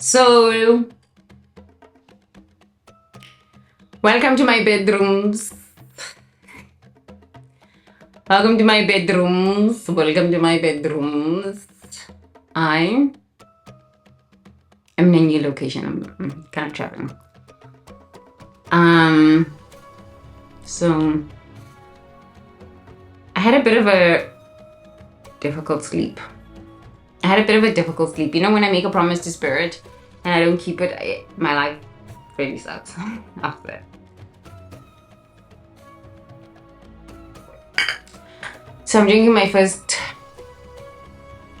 So, welcome to my bedrooms. Welcome to my bedrooms. Welcome to my bedrooms. I am in a new location. I'm kind of traveling. So I had a bit of a difficult sleep. You know, when I make a promise to spirit and I don't keep it, my life really sucks after that. So I'm drinking my first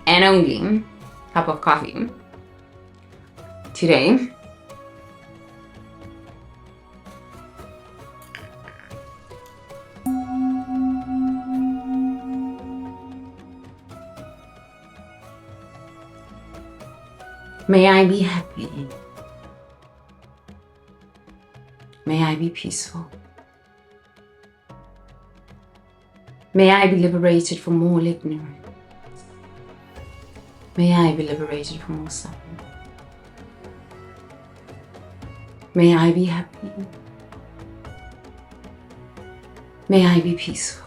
and only cup of coffee today. May I be happy. May I be peaceful. May I be liberated from all ignorance. May I be liberated from all suffering. May I be happy. May I be peaceful.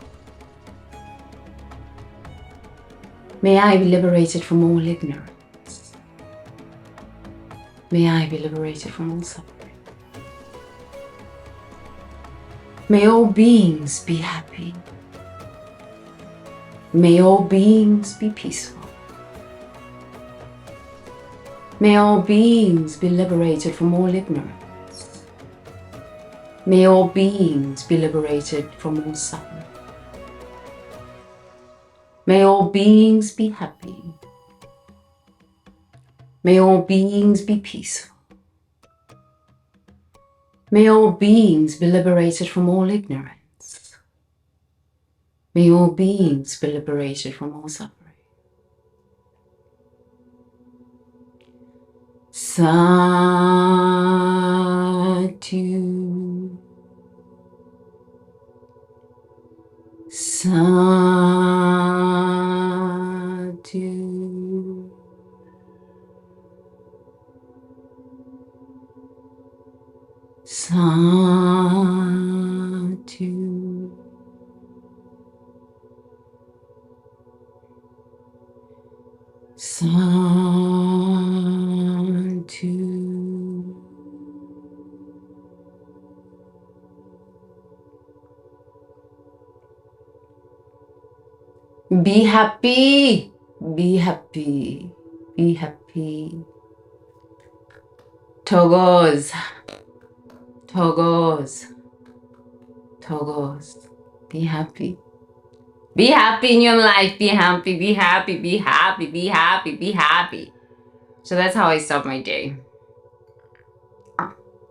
May I be liberated from all ignorance. May I be liberated from all suffering. May all beings be happy. May all beings be peaceful. May all beings be liberated from all ignorance. May all beings be liberated from all suffering. May all beings be happy. May all beings be peaceful. May all beings be liberated from all ignorance. May all beings be liberated from all suffering. Satu. Satu. Satu. Satu. Be happy. Be happy. Be happy. Togos. Togos. Togos. Be happy. Be happy in your life. Be happy. Be happy. Be happy. Be happy. Be happy. So that's how I start my day.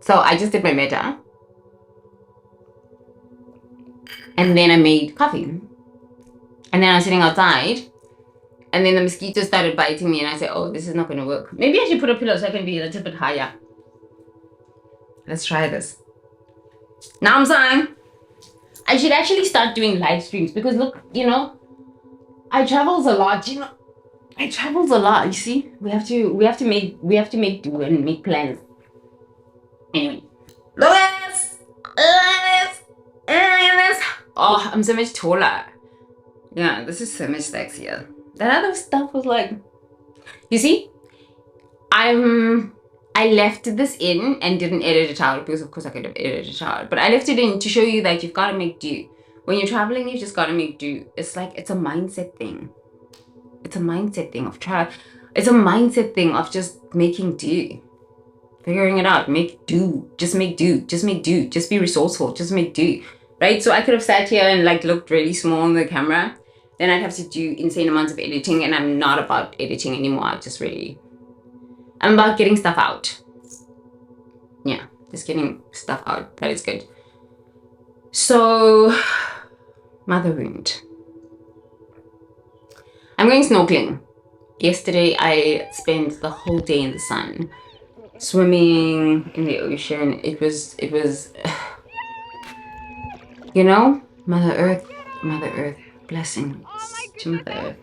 So I just did my metta. And then I made coffee. And then I was sitting outside. And then the mosquitoes started biting me. And I said, oh, this is not going to work. Maybe I should put a pillow so I can be a little bit higher. Let's try this. Now I'm saying I should actually start doing live streams because look, you know, I travels a lot, you know. I travels a lot, you see. We have to make do and make plans. Anyway. Look at this! Oh, I'm so much taller. Yeah, this is so much sexier. That other stuff was like, you see, I left this in and didn't edit it out because of course I could have edited it out. But I left it in to show you that you've got to make do. When you're traveling, you've just got to make do. It's like, it's a mindset thing. It's a mindset thing of It's a mindset thing of just making do. Figuring it out. Make do. Just make do. Just make do. Just be resourceful. Just make do. Right? So I could have sat here and like looked really small on the camera. Then I'd have to do insane amounts of editing. And I'm not about editing anymore. I'm about getting stuff out. Yeah, just getting stuff out. That is good. So, mother wound. I'm going snorkeling. Yesterday, I spent the whole day in the sun, swimming in the ocean. It was, you know, Mother Earth, blessings to Mother Earth.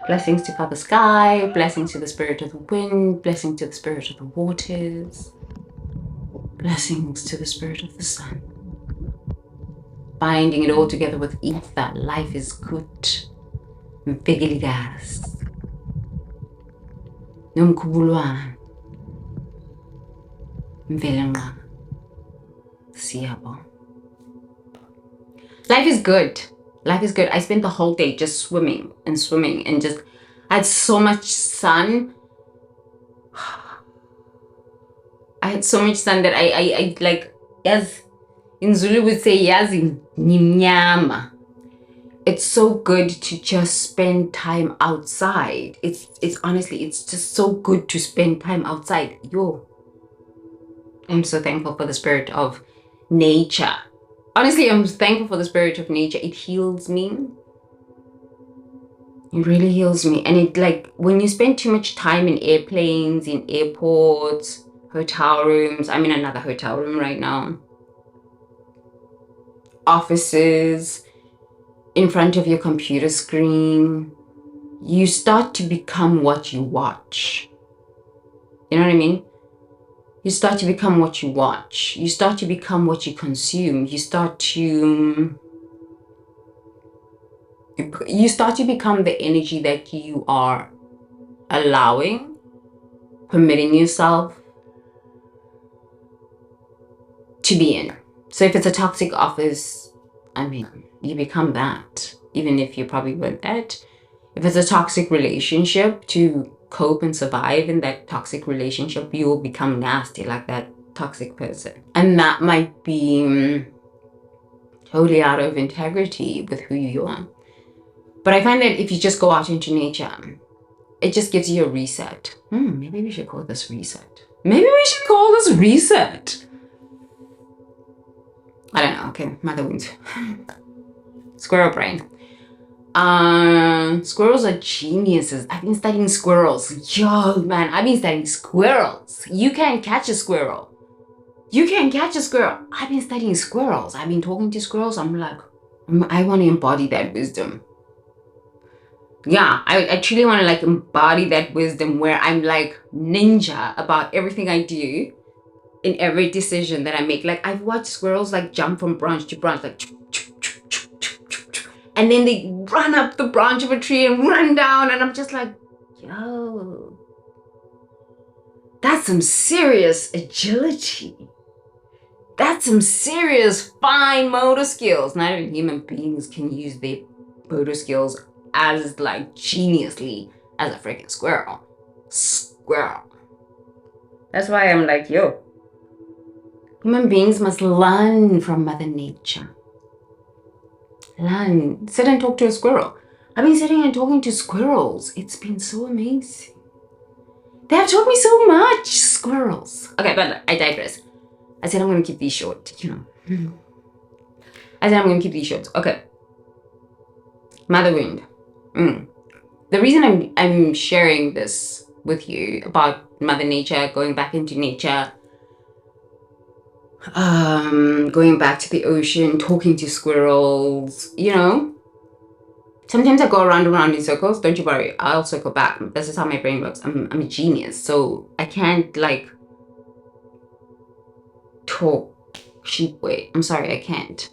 Blessings to Father Sky, blessings to the spirit of the wind, blessings to the spirit of the waters, blessings to the spirit of the sun. Binding it all together with ether, life is good. Mfegeligas. Nomkubulwan. Mvelenwa. Siyabo. Life is good. Life is good. I spent the whole day just swimming and just I had so much sun. I had so much sun that I like, as in Zulu would say, yazi nimnyama. It's so good to just spend time outside. It's honestly, it's just so good to spend time outside. Yo, I'm so thankful for the spirit of nature. Honestly, I'm thankful for the spirit of nature. It heals me. It really heals me. And it, like, when you spend too much time in airplanes, in airports, hotel rooms, I'm in another hotel room right now, offices, in front of your computer screen, you start to become what you watch. You know what I mean? You start to become what you watch. You start to become what you consume. You start to become the energy that you are allowing, permitting yourself to be in. So if it's a toxic office, I mean, you become that, even if you probably weren't that. If it's a toxic relationship, to cope and survive in that toxic relationship, you will become nasty like that toxic person. And that might be totally out of integrity with who you are. But I find that if you just go out into nature, it just gives you a reset. Maybe we should call this reset. Maybe we should call this reset. I don't know. Okay, mother wounds. Squirrel brain. Squirrels are geniuses. I've been studying squirrels. Yo, man, I've been studying squirrels. You can't catch a squirrel. You can't catch a squirrel. I've been studying squirrels. I've been talking to squirrels. I'm like, I want to embody that wisdom. Yeah, I truly want to like embody that wisdom where I'm like ninja about everything I do, in every decision that I make. Like, I've watched squirrels like jump from branch to branch, like, and then they run up the branch of a tree and run down, and I'm just like, yo, that's some serious agility. That's some serious fine motor skills. Not even human beings can use their motor skills as like geniusly as a freaking squirrel. That's why I'm like, yo, human beings must learn from Mother Nature. Learn. Sit and talk to a squirrel. I've been sitting and talking to squirrels. It's been so amazing. They have taught me so much, squirrels. Okay, but I digress. I said I'm going to keep these short, you know. I said I'm going to keep these short. Okay. Mother wound. The reason I'm sharing this with you about Mother Nature, going back into nature, going back to the ocean, talking to squirrels, you know, sometimes I go around in circles. Don't you worry, I'll circle back. This is how my brain works. I'm a genius, so I can't like talk sheep way. I'm sorry, I can't.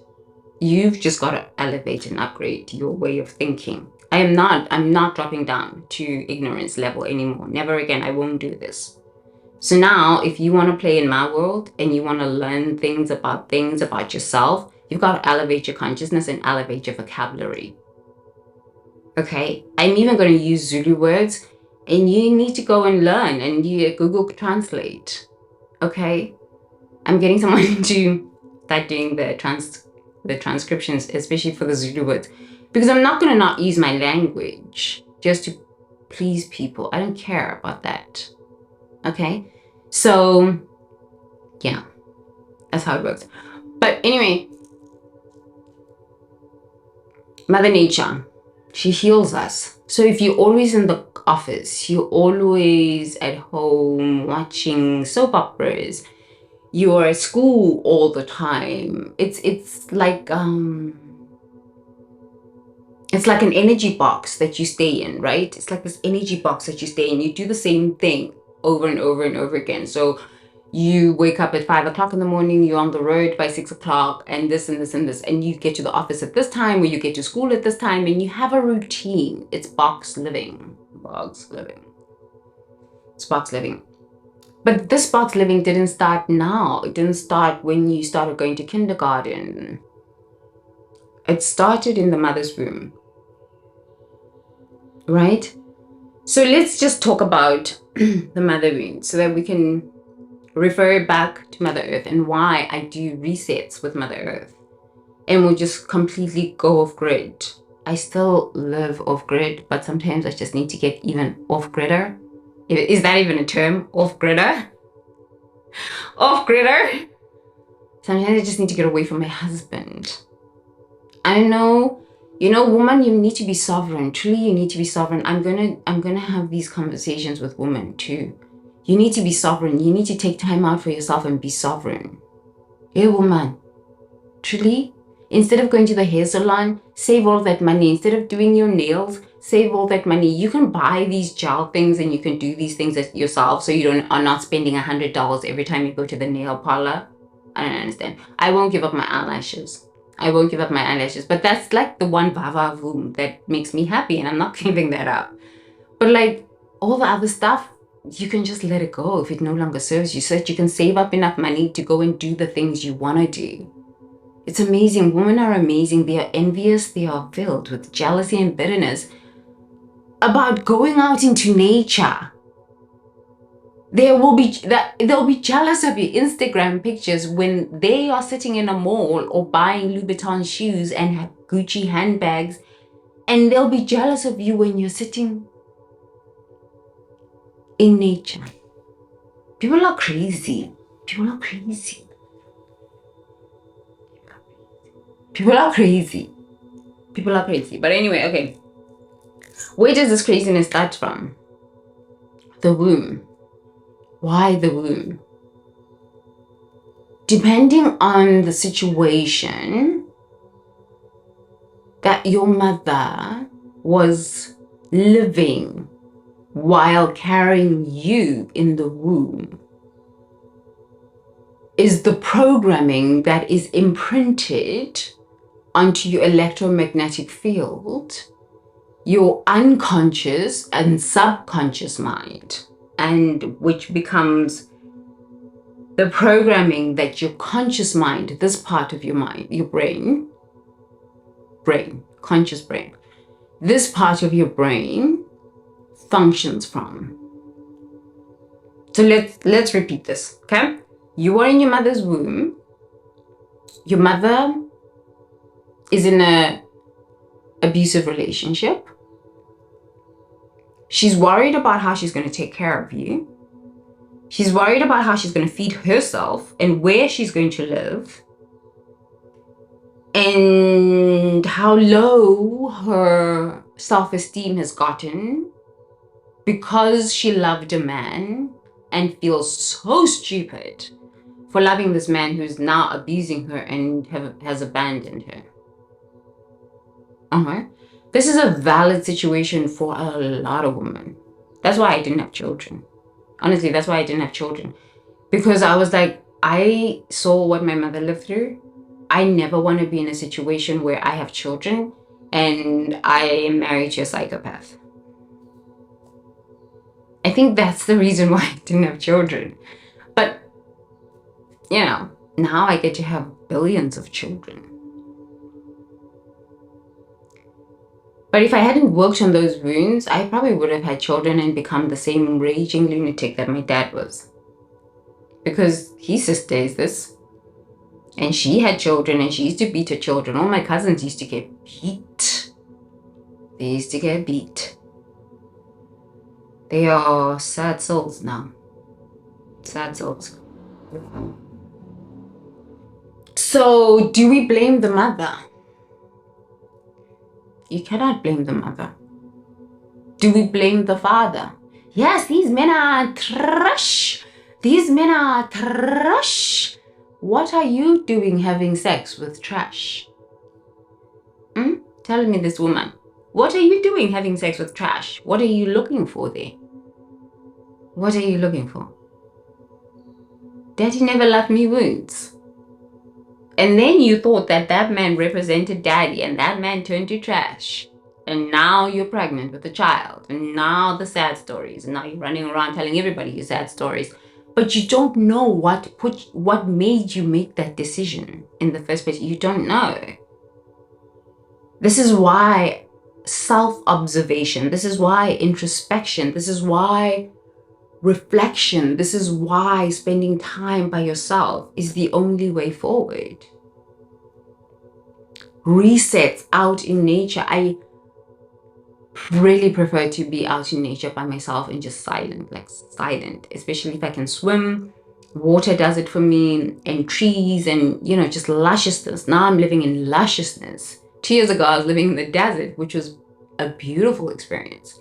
You've just got to elevate and upgrade your way of thinking. I'm not dropping down to ignorance level anymore. Never again. I won't do this. So now, if you want to play in my world and you want to learn things about yourself, you've got to elevate your consciousness and elevate your vocabulary. Okay? I'm even going to use Zulu words, and you need to go and learn and you Google Translate. Okay? I'm getting someone to start doing the transcriptions, especially for the Zulu words, because I'm not going to not use my language just to please people. I don't care about that. Okay? So, yeah, that's how it works. But anyway, Mother Nature, she heals us. So if you're always in the office, you're always at home watching soap operas, you're at school all the time, it's like It's like an energy box that you stay in, right? It's like this energy box that you stay in. You do the same thing over and over and over again. So you wake up at 5 o'clock in the morning, you're on the road by 6 o'clock, and this and this and this, and you get to the office at this time, or you get to school at this time, and you have a routine. It's box living. Box living. It's box living. But this box living didn't start now. It didn't start when you started going to kindergarten. It started in the mother's womb. Right? So let's just talk about the mother wound so that we can refer back to Mother Earth and why I do resets with Mother Earth. And we'll just completely go off grid. I still live off grid, but sometimes I just need to get even off gridder. Is that even a term? Off gridder? Off gridder? Sometimes I just need to get away from my husband. I know, woman, you need to be sovereign. Truly, you need to be sovereign. I'm gonna have these conversations with women too. You need to be sovereign. You need to take time out for yourself and be sovereign. Hey, woman, truly, instead of going to the hair salon, save all that money. Instead of doing your nails, save all that money. You can buy these gel things and you can do these things yourself, so you are not spending $100 every time you go to the nail parlor. I don't understand. I won't give up my eyelashes. But that's like the one vava voom that makes me happy, and I'm not giving that up. But like all the other stuff, you can just let it go if it no longer serves you, so that you can save up enough money to go and do the things you want to do. It's amazing. Women are amazing. They are envious. They are filled with jealousy and bitterness about going out into nature. They'll be jealous of your Instagram pictures when they are sitting in a mall or buying Louboutin shoes and have Gucci handbags, and they'll be jealous of you when you're sitting in nature. People are crazy. People are crazy. But anyway, okay. Where does this craziness start from? The womb. Why the womb? Depending on the situation that your mother was living while carrying you in the womb, is the programming that is imprinted onto your electromagnetic field, your unconscious and subconscious mind, and which becomes the programming that your conscious mind, this part of your mind, your conscious brain, this part of your brain functions from. So let's repeat this, okay? You are in your mother's womb. Your mother is in an abusive relationship. She's worried about how she's going to take care of you. She's worried about how she's going to feed herself and where she's going to live, and how low her self-esteem has gotten because she loved a man and feels so stupid for loving this man who's now abusing her and has abandoned her. This is a valid situation for a lot of women. That's why I didn't have children. Honestly, that's why I didn't have children. Because I was like, I saw what my mother lived through. I never want to be in a situation where I have children and I am married to a psychopath. I think that's the reason why I didn't have children. But, now I get to have billions of children. But if I hadn't worked on those wounds, I probably would have had children and become the same raging lunatic that my dad was. Because his sister is this. And she had children and she used to beat her children. All my cousins used to get beat. They used to get beat. They are sad souls now. Sad souls. So, do we blame the mother? You cannot blame the mother. Do we blame the father? Yes, these men are trash. These men are trash. What are you doing having sex with trash? Tell me this, woman. What are you doing having sex with trash? What are you looking for there? What are you looking for? Daddy never left me wounds. And then you thought that that man represented daddy, and that man turned to trash. And now you're pregnant with a child. And now the sad stories. And now you're running around telling everybody your sad stories. But you don't know what made you make that decision in the first place. You don't know. This is why self-observation, this is why introspection, this is why reflection, this is why spending time by yourself is the only way forward. Resets out in nature. I really prefer to be out in nature by myself and just silent, like silent, especially if I can swim. Water does it for me, and trees, and just lusciousness. Now I'm living in lusciousness. 2 years ago I was living in the desert, which was a beautiful experience.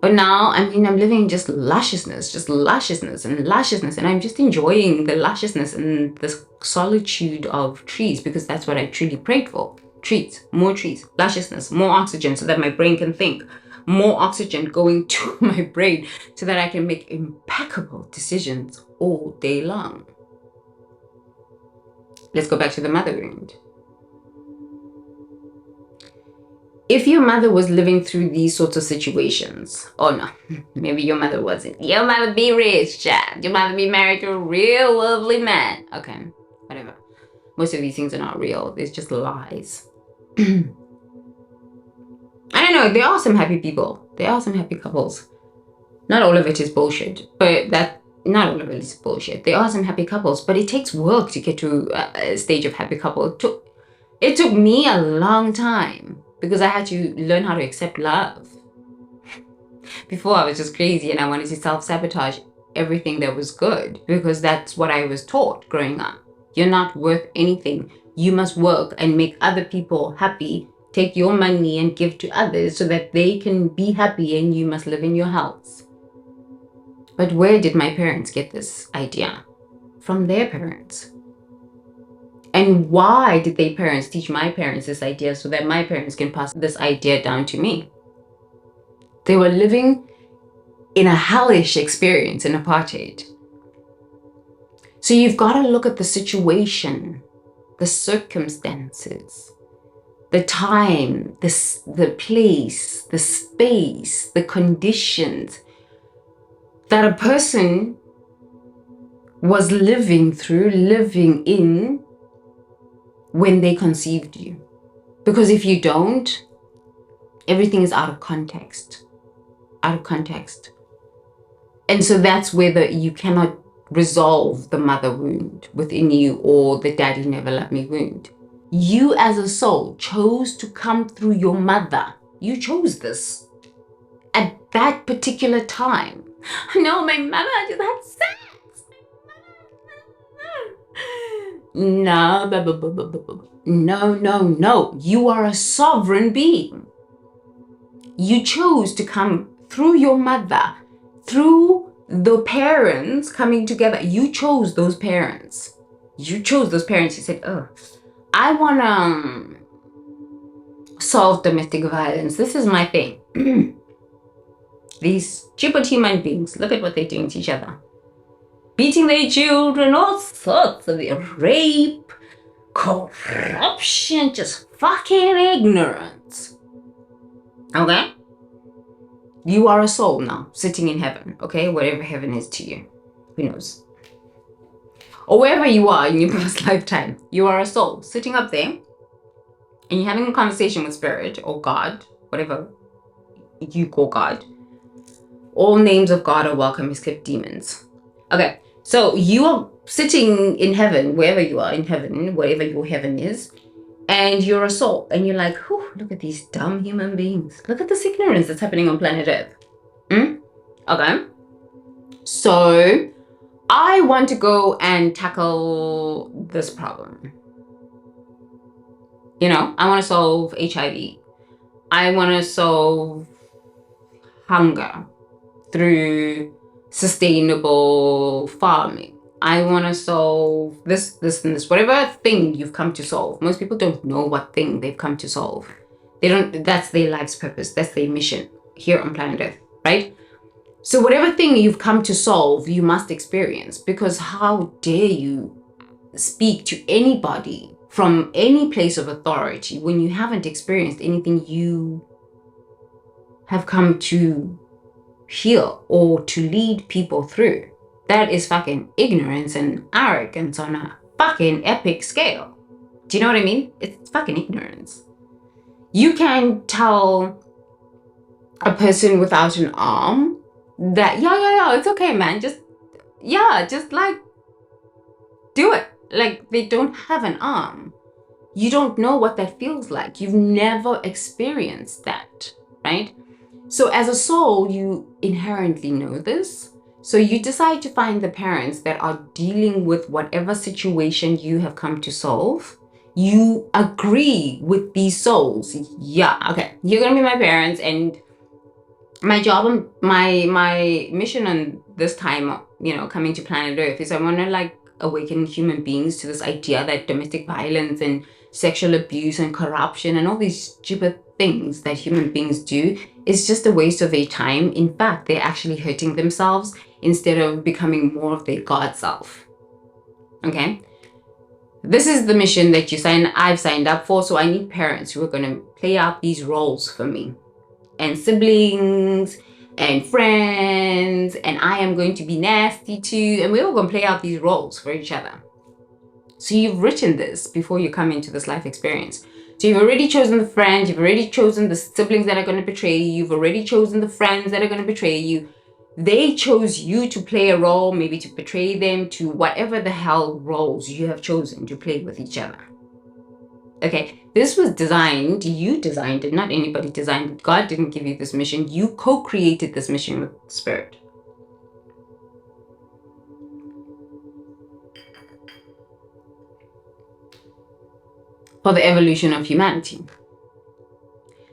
But now, I'm living in just lusciousness and lusciousness. And I'm just enjoying the lusciousness and the solitude of trees, because that's what I truly prayed for. Trees, more trees, lusciousness, more oxygen so that my brain can think. More oxygen going to my brain so that I can make impeccable decisions all day long. Let's go back to the mother wound. If your mother was living through these sorts of situations, oh no, maybe your mother wasn't. Your mother be rich, child. Your mother be married to a real lovely man. Okay, whatever. Most of these things are not real. There's just lies. I don't know. There are some happy people. There are some happy couples. Not all of it is bullshit, but not all of it is bullshit. There are some happy couples, but it takes work to get to a stage of happy couple. It took me a long time, because I had to learn how to accept love. Before, I was just crazy and I wanted to self-sabotage everything that was good, because that's what I was taught growing up. You're not worth anything. You must work and make other people happy. Take your money and give to others so that they can be happy, and you must live in your house. But where did my parents get this idea? From their parents. And why did their parents teach my parents this idea so that my parents can pass this idea down to me? They were living in a hellish experience in apartheid. So you've got to look at the situation, the circumstances, the time, the place, the space, the conditions that a person was living in when they conceived you. Because if you don't, everything is out of context. And so that's where you cannot resolve the mother wound within you, or the daddy never loved me wound. You as a soul chose to come through your mother. You chose this at that particular time. No, my mother just had sex. No. You are a sovereign being. You chose to come through your mother, through the parents coming together. You chose those parents. You said, oh, I want to solve domestic violence. This is my thing. These stupid human beings, look at what they're doing to each other. Beating their children, all sorts of rape, corruption, just fucking ignorance. Okay? You are a soul now, sitting in heaven, okay? Wherever heaven is to you. Who knows? Or wherever you are in your past lifetime, you are a soul sitting up there, and you're having a conversation with spirit or God, whatever you call God. All names of God are welcome except demons. Okay, so you are sitting in heaven, wherever you are in heaven, wherever your heaven is, and you're a soul, and you're like, whew, look at these dumb human beings. Look at this ignorance that's happening on planet Earth. Okay, so I want to go and tackle this problem. I want to solve HIV. I want to solve hunger through sustainable farming. I want to solve this, and this, whatever thing you've come to solve. Most people don't know what thing they've come to solve. That's their life's purpose. That's their mission here on planet Earth, right? So whatever thing you've come to solve, you must experience, because how dare you speak to anybody from any place of authority when you haven't experienced anything you have come to heal or to lead people through. That is fucking ignorance and arrogance on a fucking epic scale. Do you know what I mean? It's fucking ignorance. You can tell a person without an arm that, yeah, it's okay, man. Just like, do it. Like, they don't have an arm. You don't know what that feels like. You've never experienced that, right? So as a soul, you inherently know this. So you decide to find the parents that are dealing with whatever situation you have come to solve. You agree with these souls. Yeah, okay, you're gonna be my parents, and my job, my mission on this time, coming to planet Earth, is I want to like awaken human beings to this idea that domestic violence and sexual abuse and corruption and all these stupid things that human beings do is just a waste of their time. In fact, they're actually hurting themselves instead of becoming more of their God self. Okay? This is the mission that I've signed up for. So I need parents who are going to play out these roles for me, and siblings and friends, and I am going to be nasty too, and we're all going to play out these roles for each other. So you've written this before you come into this life experience. So you've already chosen the friends, you've already chosen the siblings that are going to betray you, you've already chosen the friends that are going to betray you. They chose you to play a role, maybe to betray them, to whatever the hell roles you have chosen to play with each other. Okay, this was designed, you designed it, not anybody designed it. God didn't give you this mission. You co-created this mission with Spirit. For the evolution of humanity.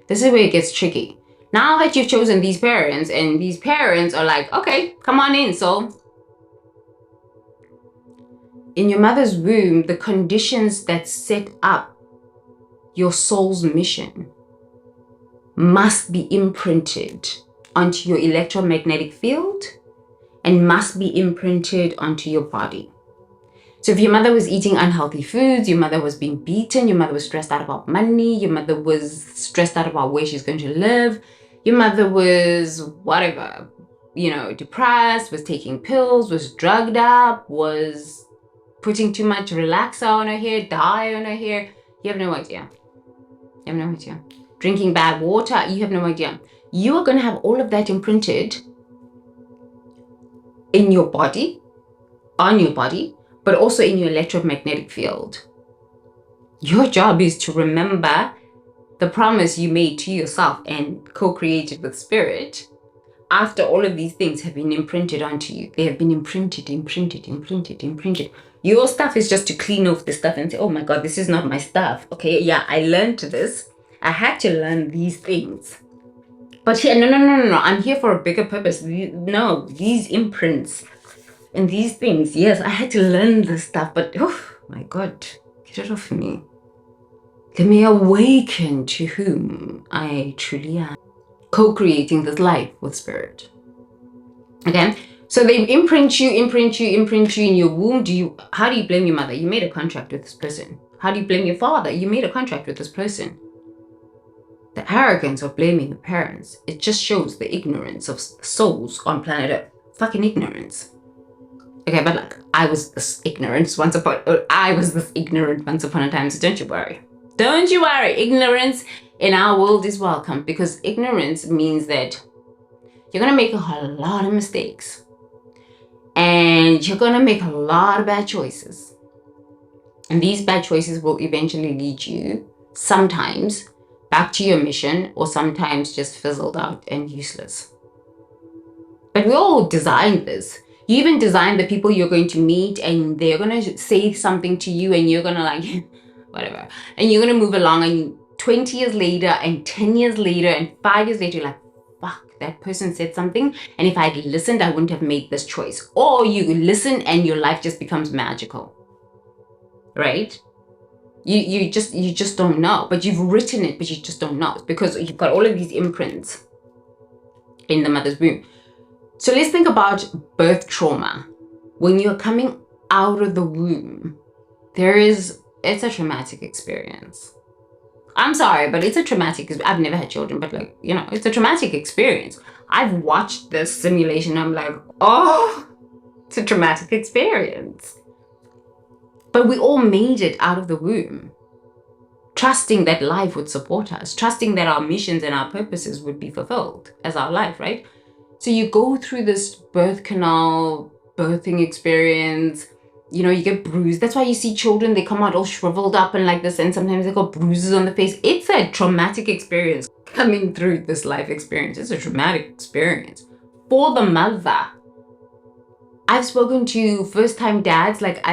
This is where it gets tricky. Now that you've chosen these parents, and these parents are like, okay, come on in, so. In your mother's womb, the conditions that set up your soul's mission must be imprinted onto your electromagnetic field and must be imprinted onto your body. So if your mother was eating unhealthy foods, your mother was being beaten, your mother was stressed out about money, your mother was stressed out about where she's going to live, your mother was whatever, depressed, was taking pills, was drugged up, was putting too much relaxer on her hair, dye on her hair, you have no idea. You have no idea. Drinking bad water, you have no idea. You are going to have all of that imprinted in your body, on your body, but also in your electromagnetic field. Your job is to remember the promise you made to yourself and co-created with Spirit. After all of these things have been imprinted onto you, they have been imprinted. Your stuff is just to clean off the stuff and say, oh my God, this is not my stuff. Okay, yeah, I learned this. I had to learn these things. But here, no. I'm here for a bigger purpose. No, these imprints and these things, yes, I had to learn this stuff, but oh my God, get it off me. Let me awaken to whom I truly am. Co-creating this life with Spirit. Okay, so they imprint you in your womb. How do you blame your mother? You made a contract with this person. How do you blame your father? You made a contract with this person. The arrogance of blaming your parents, it just shows the ignorance of souls on planet Earth. Fucking ignorance. Okay, but like, I was this ignorant once upon a time, so don't you worry. Don't you worry. Ignorance in our world is welcome, because ignorance means that you're going to make a lot of mistakes. And you're going to make a lot of bad choices. And these bad choices will eventually lead you, sometimes, back to your mission, or sometimes just fizzled out and useless. But we all designed this. You even design the people you're going to meet, and they're going to say something to you, and you're going to like, whatever. And you're going to move along, and 20 years later, and 10 years later, and 5 years later, you're like, fuck, that person said something. And if I'd listened, I wouldn't have made this choice. Or you listen and your life just becomes magical. Right? You just don't know. But you've written it, but you just don't know. It's because you've got all of these imprints in the mother's womb. So let's think about birth trauma. When you're coming out of the womb, it's a traumatic experience. I'm sorry, but it's a traumatic, I've never had children, but like, it's a traumatic experience. I've watched this simulation. I'm like, oh, it's a traumatic experience. But we all made it out of the womb, trusting that life would support us, trusting that our missions and our purposes would be fulfilled as our life, right? So you go through this birth canal, birthing experience, you get bruised. That's why you see children, they come out all shriveled up and like this, and sometimes they got bruises on the face. It's a traumatic experience coming through this life experience. It's a traumatic experience for the mother. I've spoken to first-time dads. Like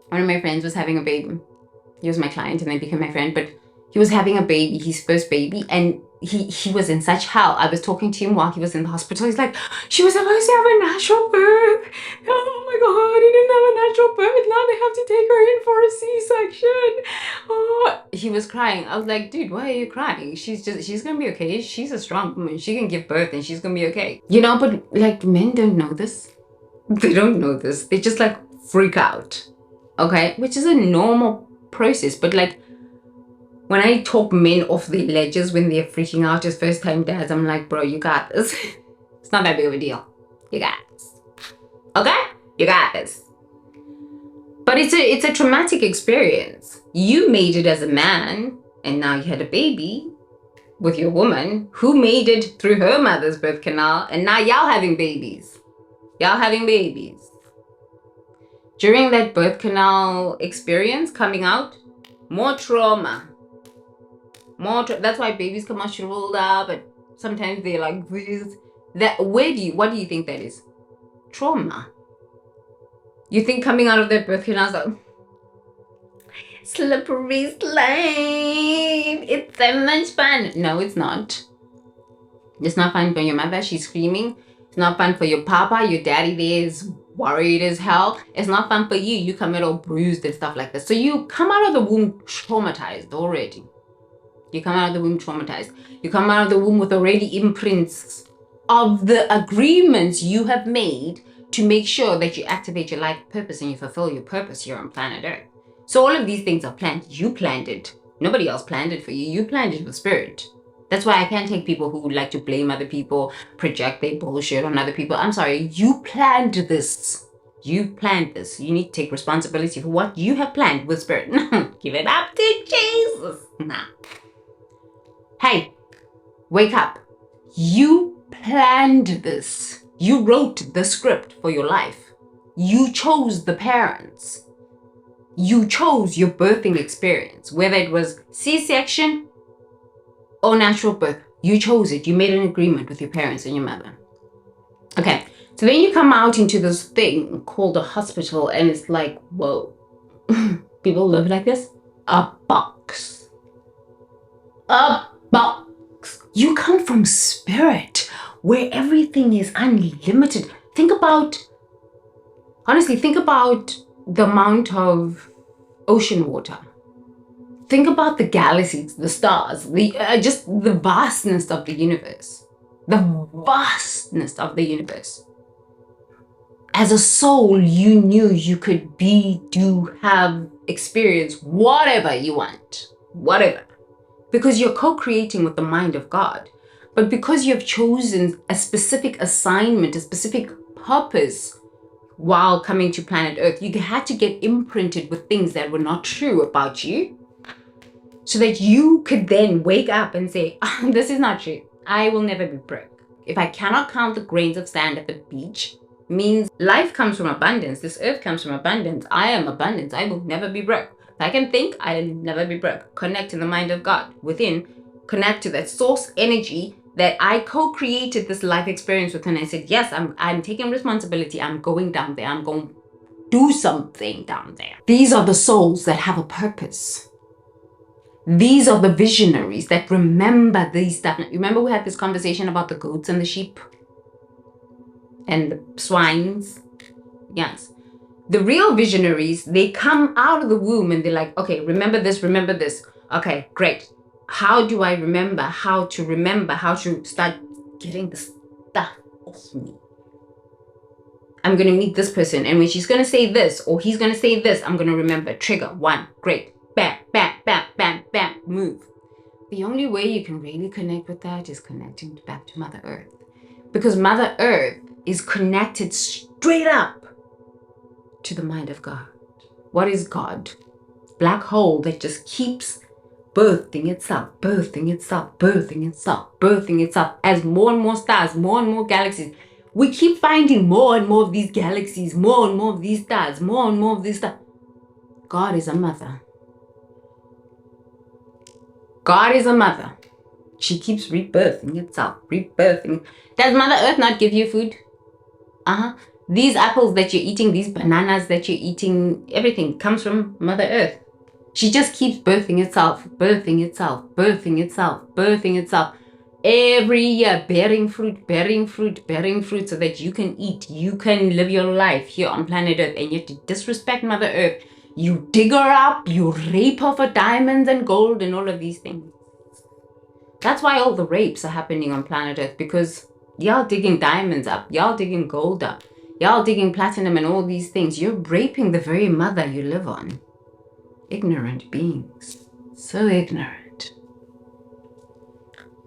one of my friends was having a baby. He was my client and then became my friend, but he was having a baby, his first baby, and he was in such hell. I was talking to him while he was in the hospital. He's like, she was supposed to have a natural birth. Oh my God, he didn't have a natural birth. Now they have to take her in for a C-section. Oh, he was crying. I was like, dude, why are you crying? She's gonna be okay. She's a strong woman. She can give birth and she's gonna be okay. But like men don't know this. They don't know this. They just like freak out. Okay, which is a normal process, but like when I talk men off the ledges when they're freaking out as first-time dads, I'm like, bro, you got this. It's not that big of a deal. You got this. Okay? You got this. But it's a traumatic experience. You made it as a man, and now you had a baby with your woman who made it through her mother's birth canal, and now y'all having babies. Y'all having babies. During that birth canal experience, coming out, more trauma. That's why babies come out shriveled up, and sometimes they're like this. What do you think that is? Trauma. You think coming out of that birth canal is like slippery slide? It's so much fun. No, it's not. It's not fun for your mother. She's screaming. It's not fun for your papa. Your daddy there is worried as hell. It's not fun for you. You come out all bruised and stuff like this. So you come out of the womb traumatized already. You come out of the womb traumatized. You come out of the womb with already imprints of the agreements you have made to make sure that you activate your life purpose and you fulfill your purpose here on planet Earth. So all of these things are planned. You planned it. Nobody else planned it for you. You planned it with spirit. That's why I can't take people who like to blame other people, project their bullshit on other people. I'm sorry. You planned this. You planned this. You need to take responsibility for what you have planned with spirit. Give it up to Jesus. Nah. Hey, wake up. You planned this. You wrote the script for your life. You chose the parents. You chose your birthing experience, whether it was C-section or natural birth. You chose it. You made an agreement with your parents and your mother. Okay, so then you come out into this thing called a hospital, and it's like, whoa, people live like this? A box. A box. You come from spirit, where everything is unlimited. Honestly, think about the amount of ocean water. Think about the galaxies, the stars, just the vastness of the universe. The vastness of the universe. As a soul, you knew you could be, do, have, experience whatever you want. Whatever. Because you're co-creating with the mind of God. But because you have chosen a specific assignment, a specific purpose while coming to planet Earth, you had to get imprinted with things that were not true about you, so that you could then wake up and say, oh, this is not true. I will never be broke. If I cannot count the grains of sand at the beach, means life comes from abundance. This earth comes from abundance. I am abundance. I will never be broke. If I can think, I'll never be broke. Connect to the mind of God within. Connect to that source energy that I co-created this life experience with. And I said, yes, I'm taking responsibility. I'm going down there. I'm going to do something down there. These are the souls that have a purpose. These are the visionaries that remember these stuff. Remember we had this conversation about the goats and the sheep and the swines? Yes. The real visionaries, they come out of the womb and they're like, okay, remember this, remember this. Okay, great. How do I remember how to start getting the stuff off me? I'm going to meet this person, and when she's going to say this or he's going to say this, I'm going to remember. Trigger, 1, great. Bam, bam, bam, bam, bam, move. The only way you can really connect with that is connecting back to Mother Earth. Because Mother Earth is connected straight up to the mind of God. What is God? Black hole that just keeps birthing itself, birthing itself, birthing itself, birthing itself as more and more stars, more and more galaxies. We keep finding more and more of these galaxies, more and more of these stars, more and more of these stars. God is a mother. God is a mother. She keeps rebirthing itself, rebirthing. Does Mother Earth not give you food? These apples that you're eating, these bananas that you're eating, everything comes from Mother Earth. She just keeps birthing itself, birthing itself, birthing itself, birthing itself. Every year, bearing fruit, bearing fruit, bearing fruit so that you can eat, you can live your life here on planet Earth. And yet to disrespect Mother Earth, you dig her up, you rape her for diamonds and gold and all of these things. That's why all the rapes are happening on planet Earth, because y'all digging diamonds up, y'all digging gold up, y'all digging platinum and all these things. You're raping the very mother you live on. Ignorant beings. So ignorant.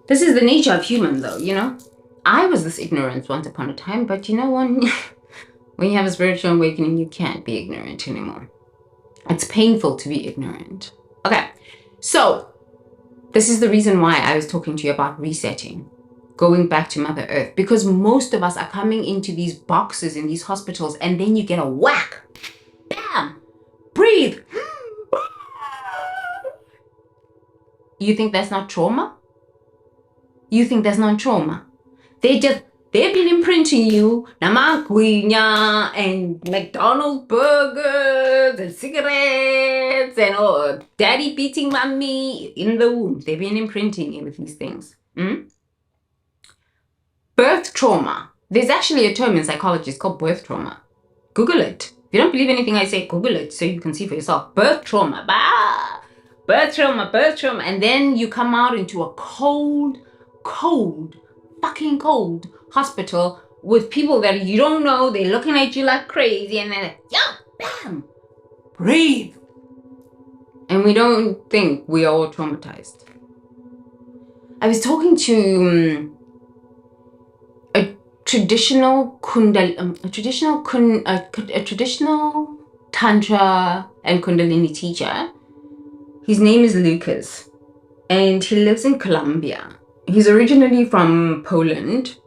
This is the nature of human though, you know. I was this ignorance once upon a time, but you know, when you have a spiritual awakening, you can't be ignorant anymore. It's painful to be ignorant. Okay, so this is the reason why I was talking to you about resetting, going back to Mother Earth, because most of us are coming into these boxes in these hospitals and then you get a whack. Bam! Breathe! You think that's not trauma? You think that's not trauma? They've been imprinting you namangwinya and McDonald's burgers and cigarettes and daddy beating mommy in the womb. They've been imprinting you with these things. Birth trauma. There's actually a term in psychology, it's called birth trauma. Google it. If you don't believe anything I say, Google it so you can see for yourself. Birth trauma. Bah! Birth trauma, birth trauma. And then you come out into a cold, fucking cold hospital with people that you don't know. They're looking at you like crazy and they're like, yo, bam, breathe. And we don't think we are all traumatized. I was talking to a traditional Tantra and Kundalini teacher. His name is Lucas and he lives in Colombia. He's originally from Poland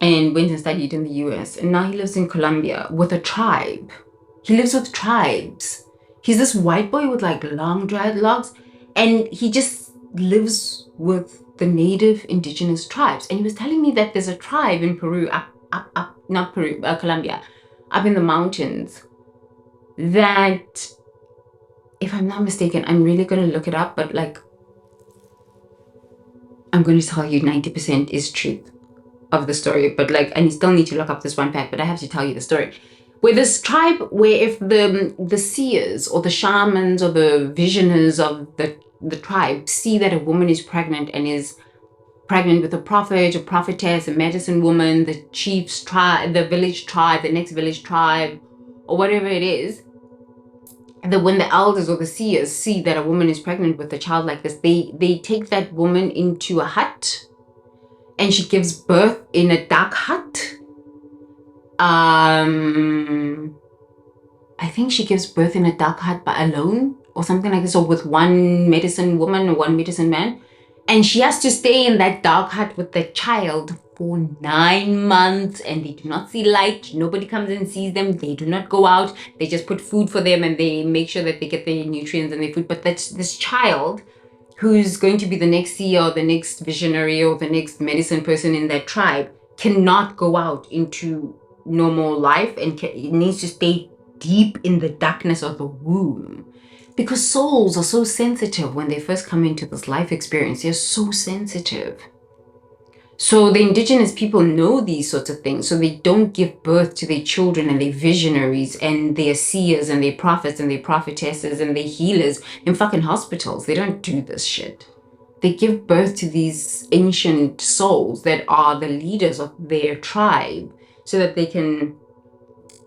and went and studied in the US. And now he lives in Colombia with a tribe. He lives with tribes. He's this white boy with like long dreadlocks. And he just lives with the native indigenous tribes. And he was telling me that there's a tribe in Peru, Colombia, up in the mountains that, if I'm not mistaken, I'm really going to look it up, but like, I'm going to tell you 90% is truth of the story, but like, and you still need to look up this one fact, but I have to tell you the story. Where this tribe, where if the seers or the shamans or the visioners of the tribe see that a woman is pregnant and is pregnant with a prophet, a prophetess, a medicine woman, the chief's tribe, the village tribe, the next village tribe, or whatever it is, that when the elders or the seers see that a woman is pregnant with a child like this, they take that woman into a hut and she gives birth in a dark hut. I think she gives birth in a dark hut but alone or something like this, or with one medicine woman or one medicine man. And she has to stay in that dark hut with the child for 9 months and they do not see light. Nobody comes and sees them. They do not go out. They just put food for them and they make sure that they get their nutrients and their food. But that's this child who's going to be the next seer or the next visionary or the next medicine person in that tribe cannot go out into normal life and it needs to stay deep in the darkness of the womb. Because souls are so sensitive when they first come into this life experience. They're so sensitive. So the indigenous people know these sorts of things. So they don't give birth to their children and their visionaries and their seers and their prophets and their prophetesses and their healers in fucking hospitals. They don't do this shit. They give birth to these ancient souls that are the leaders of their tribe so that they can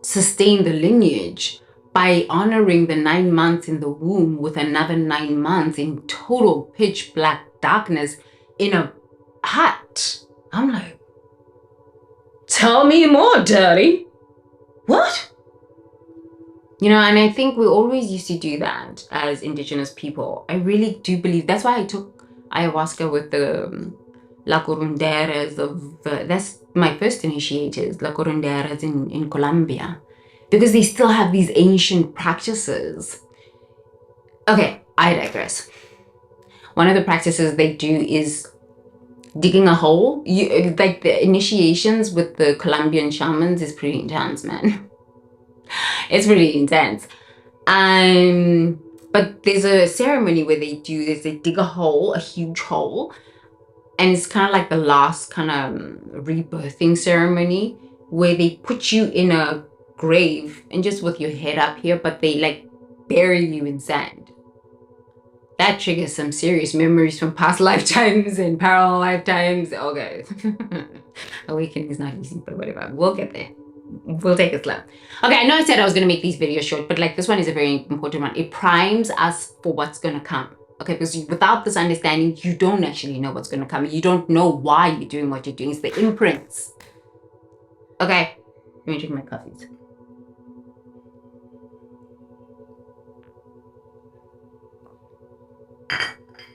sustain the lineage by honoring the 9 months in the womb with another 9 months in total pitch black darkness in a hut. I'm like, tell me more, daddy. What? You know, and I think we always used to do that as indigenous people. I really do believe that's why I took ayahuasca with the La Curunderas that's my first initiators, La Curunderas in Colombia, because they still have these ancient practices. Okay, I digress. One of the practices they do is digging a hole. Like the initiations with the Colombian shamans is pretty intense, man. It's pretty intense. But there's a ceremony where they dig a hole, a huge hole, and it's kind of like the last kind of rebirthing ceremony where they put you in a grave and just with your head up here, but they like bury you in sand. That triggers some serious memories from past lifetimes and parallel lifetimes. Okay. Awakening is not easy, but whatever. We'll get there. We'll take it slow. Okay, I know I said I was going to make these videos short, but like this one is a very important one. It primes us for what's going to come. Okay, because without this understanding, you don't actually know what's going to come. You don't know why you're doing what you're doing. It's the imprints. Okay, let me drink my coffees.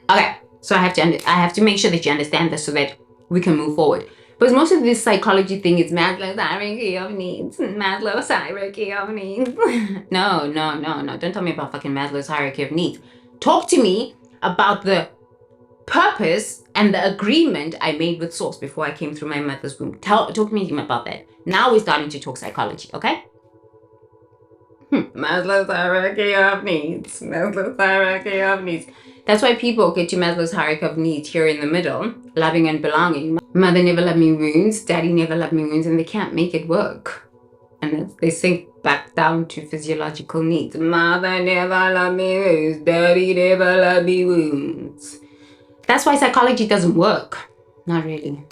Okay, so I have to make sure that you understand this so that we can move forward. Because most of this psychology thing is Maslow's hierarchy of needs. Maslow's hierarchy of needs. No. Don't tell me about fucking Maslow's hierarchy of needs. Talk to me about the purpose and the agreement I made with Source before I came through my mother's womb. Talk to me about that. Now we're starting to talk psychology, okay? Maslow's hierarchy of needs. Maslow's hierarchy of needs. That's why people get to Maslow's hierarchy of needs here in the middle, loving and belonging. Mother never loved me wounds, daddy never loved me wounds, and they can't make it work. And they sink back down to physiological needs. Mother never loved me wounds, daddy never loved me wounds. That's why psychology doesn't work. Not really.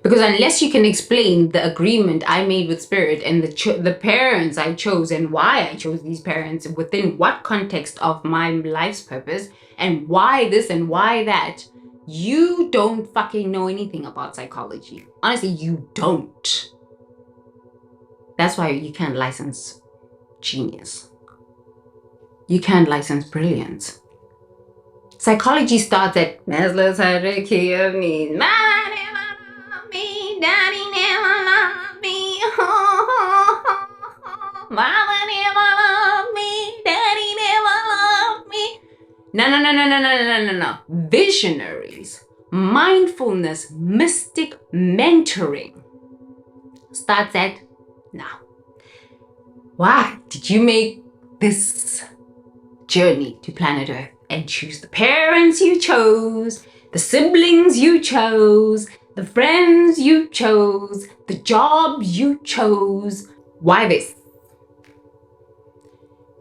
Because unless you can explain the agreement I made with spirit and the parents I chose and why I chose these parents within what context of my life's purpose and why this and why that, you don't fucking know anything about psychology. Honestly, you don't. That's why you can't license genius. You can't license brilliance. Psychology starts at Maslow's hierarchy of needs. Mama never loved me, daddy never loved me. Mama never loved me, daddy never loved me. No. Visionaries, mindfulness, mystic mentoring starts at now. Why did you make this journey to planet Earth and choose the parents you chose, the siblings you chose, the friends you chose, the job you chose? Why this?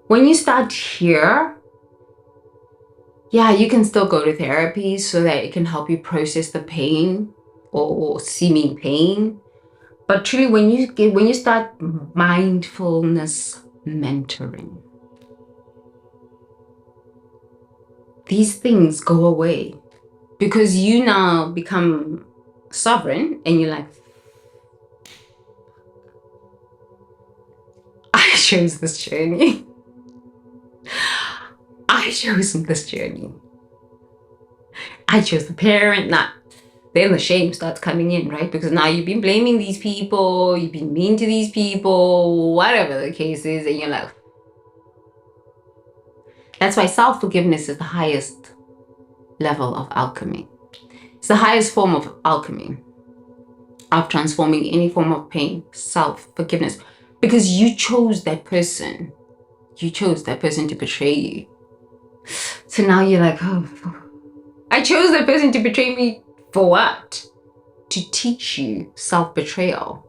When you start here, yeah, you can still go to therapy so that it can help you process the pain or seeming pain. But truly, when you start mindfulness mentoring, these things go away because you now become sovereign and you're like, I chose this journey. I chose this journey. I chose the parent, not. Then the shame starts coming in, right? Because now you've been blaming these people, you've been mean to these people, whatever the case is, and you're like. That's why self-forgiveness is the highest level of alchemy. It's the highest form of alchemy, of transforming any form of pain, self-forgiveness. Because you chose that person. You chose that person to betray you. So now you're like, oh, I chose that person to betray me For what? To teach you self-betrayal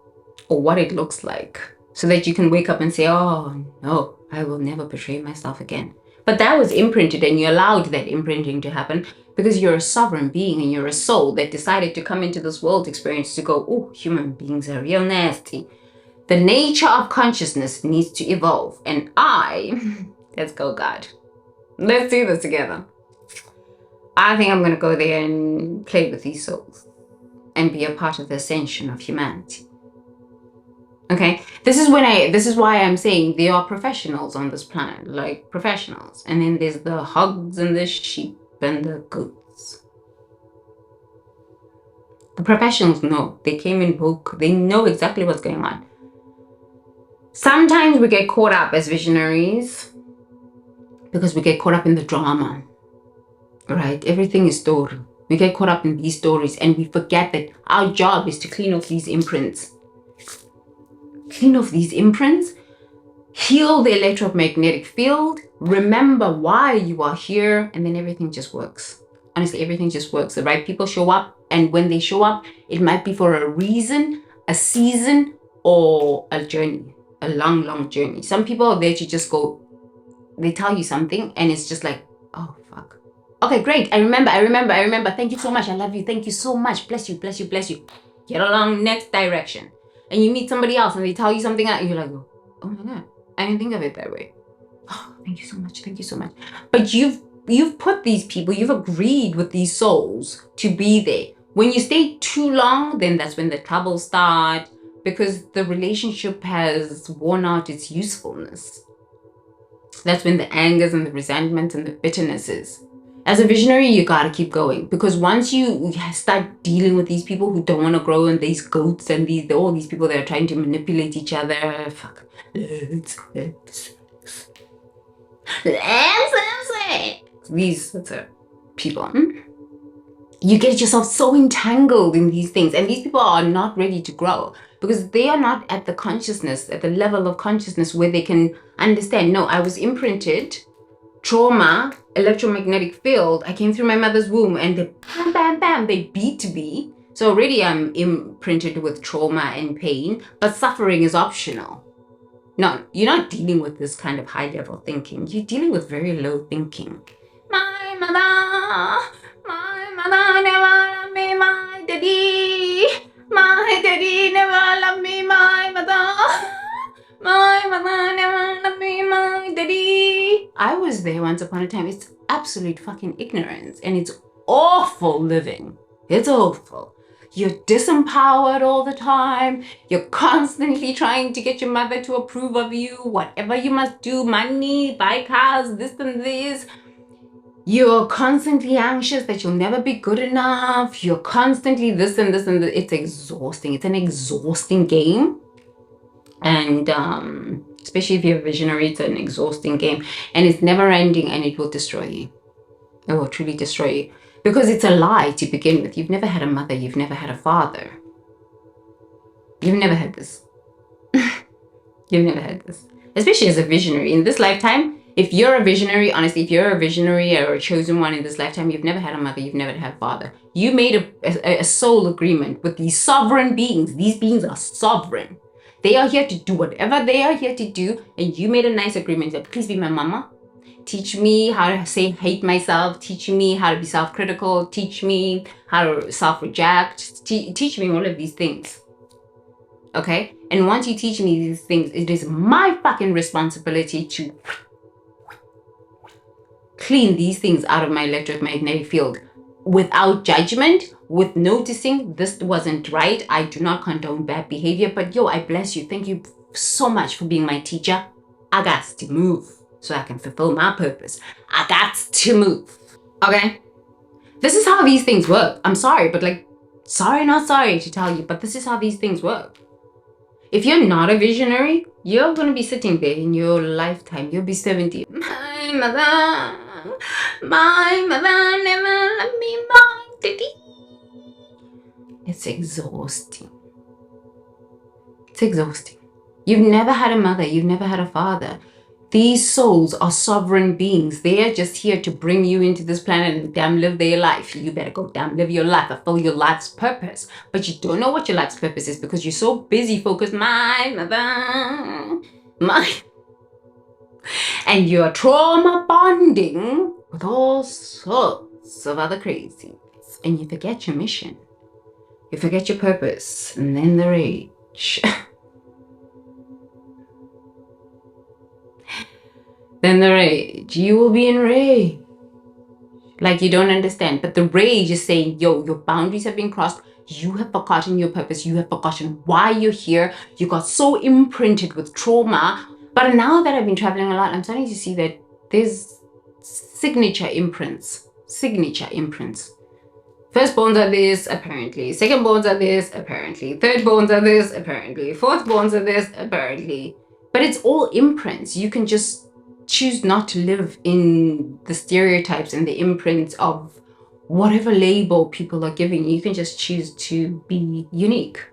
or what it looks like, so that you can wake up and say, oh no, I will never betray myself again. But that was imprinted, and you allowed that imprinting to happen because you're a sovereign being and you're a soul that decided to come into this world experience to go, oh, human beings are real nasty. The nature of consciousness needs to evolve. And let's go, God. Let's do this together. I think I'm going to go there and play with these souls and be a part of the ascension of humanity. Okay, this is why I'm saying there are professionals on this planet, like professionals, and then there's the hogs and the sheep and the goats. The professionals know. They came in book. They know exactly what's going on. Sometimes we get caught up as visionaries because we get caught up in the drama, right? Everything is story. We get caught up in these stories and we forget that our job is to clean off these imprints. Clean off these imprints, heal the electromagnetic field, remember why you are here, and then everything just works. Honestly, everything just works. The right people show up, and when they show up, it might be for a reason, a season, or a journey, a long, long journey. Some people are there to just go, they tell you something, and it's just like, oh, fuck. Okay, great. I remember. Thank you so much. I love you. Thank you so much. Bless you. Get along, next direction. And you meet somebody else and they tell you something and you're like, oh my God, I didn't think of it that way. Oh, thank you so much. But you've put these people, you've agreed with these souls to be there. When you stay too long, then that's when the troubles start, because the relationship has worn out its usefulness. That's when the angers and the resentment and the bitternesses. As a visionary, you gotta keep going, because once you start dealing with these people who don't want to grow, and these goats and all these people that are trying to manipulate each other, fuck, these people, you get yourself so entangled in these things, and these people are not ready to grow because they are not at the consciousness, at the level of consciousness where they can understand, no, I was imprinted, trauma, electromagnetic field, I came through my mother's womb, and they bam, bam, bam, they beat me. So already I'm imprinted with trauma and pain, but suffering is optional. No, you're not dealing with this kind of high level thinking. You're dealing with very low thinking. My mother never loved me, my daddy. My daddy never loved me, my mother. My mother never loved me, my daddy. I was there once upon a time. It's absolute fucking ignorance, and it's awful living. It's awful. You're disempowered all the time. You're constantly trying to get your mother to approve of you. Whatever you must do, money, buy cars, this and this. You're constantly anxious that you'll never be good enough. You're constantly this and this and this. It's exhausting. It's an exhausting game. And especially if you're a visionary, it's an exhausting game. And it's never ending, and it will destroy you. It will truly destroy you. Because it's a lie to begin with. You've never had a mother. You've never had a father. You've never had this. You've never had this. Especially as a visionary. In this lifetime, if you're a visionary, honestly, if you're a visionary or a chosen one in this lifetime, you've never had a mother. You've never had a father. You made a soul agreement with these sovereign beings. These beings are sovereign. They are here to do whatever they are here to do. And you made a nice agreement that, please be my mama. Teach me how to say hate myself. Teach me how to be self-critical. Teach me how to self-reject. Teach me all of these things. Okay? And once you teach me these things, it is my fucking responsibility to clean these things out of my electromagnetic field without judgment, with noticing this wasn't right. I do not condone bad behavior, but yo, I bless you. Thank you so much for being my teacher. I got to move so I can fulfill my purpose. I got to move. Okay? This is how these things work. I'm sorry, but sorry, not sorry to tell you, but this is how these things work. If you're not a visionary, you're going to be sitting there in your lifetime. You'll be 70. My mother never loved me, my daddy. It's exhausting. It's exhausting. You've never had a mother. You've never had a father. These souls are sovereign beings. They are just here to bring you into this planet and damn live their life. You better go damn live your life, fulfill your life's purpose. But you don't know what your life's purpose is because you're so busy focused, my mother, my. And you're trauma bonding with all sorts of other crazies. And you forget your mission. You forget your purpose. And then the rage. Then the rage. You will be enraged. Like you don't understand. But the rage is saying, yo, your boundaries have been crossed. You have forgotten your purpose. You have forgotten why you're here. You got so imprinted with trauma. But now that I've been traveling a lot, I'm starting to see that there's signature imprints. Firstborns are this, apparently. Secondborns are this, apparently. Thirdborns are this, apparently. Fourthborns are this, apparently. But it's all imprints. You can just choose not to live in the stereotypes and the imprints of whatever label people are giving you. You can just choose to be unique.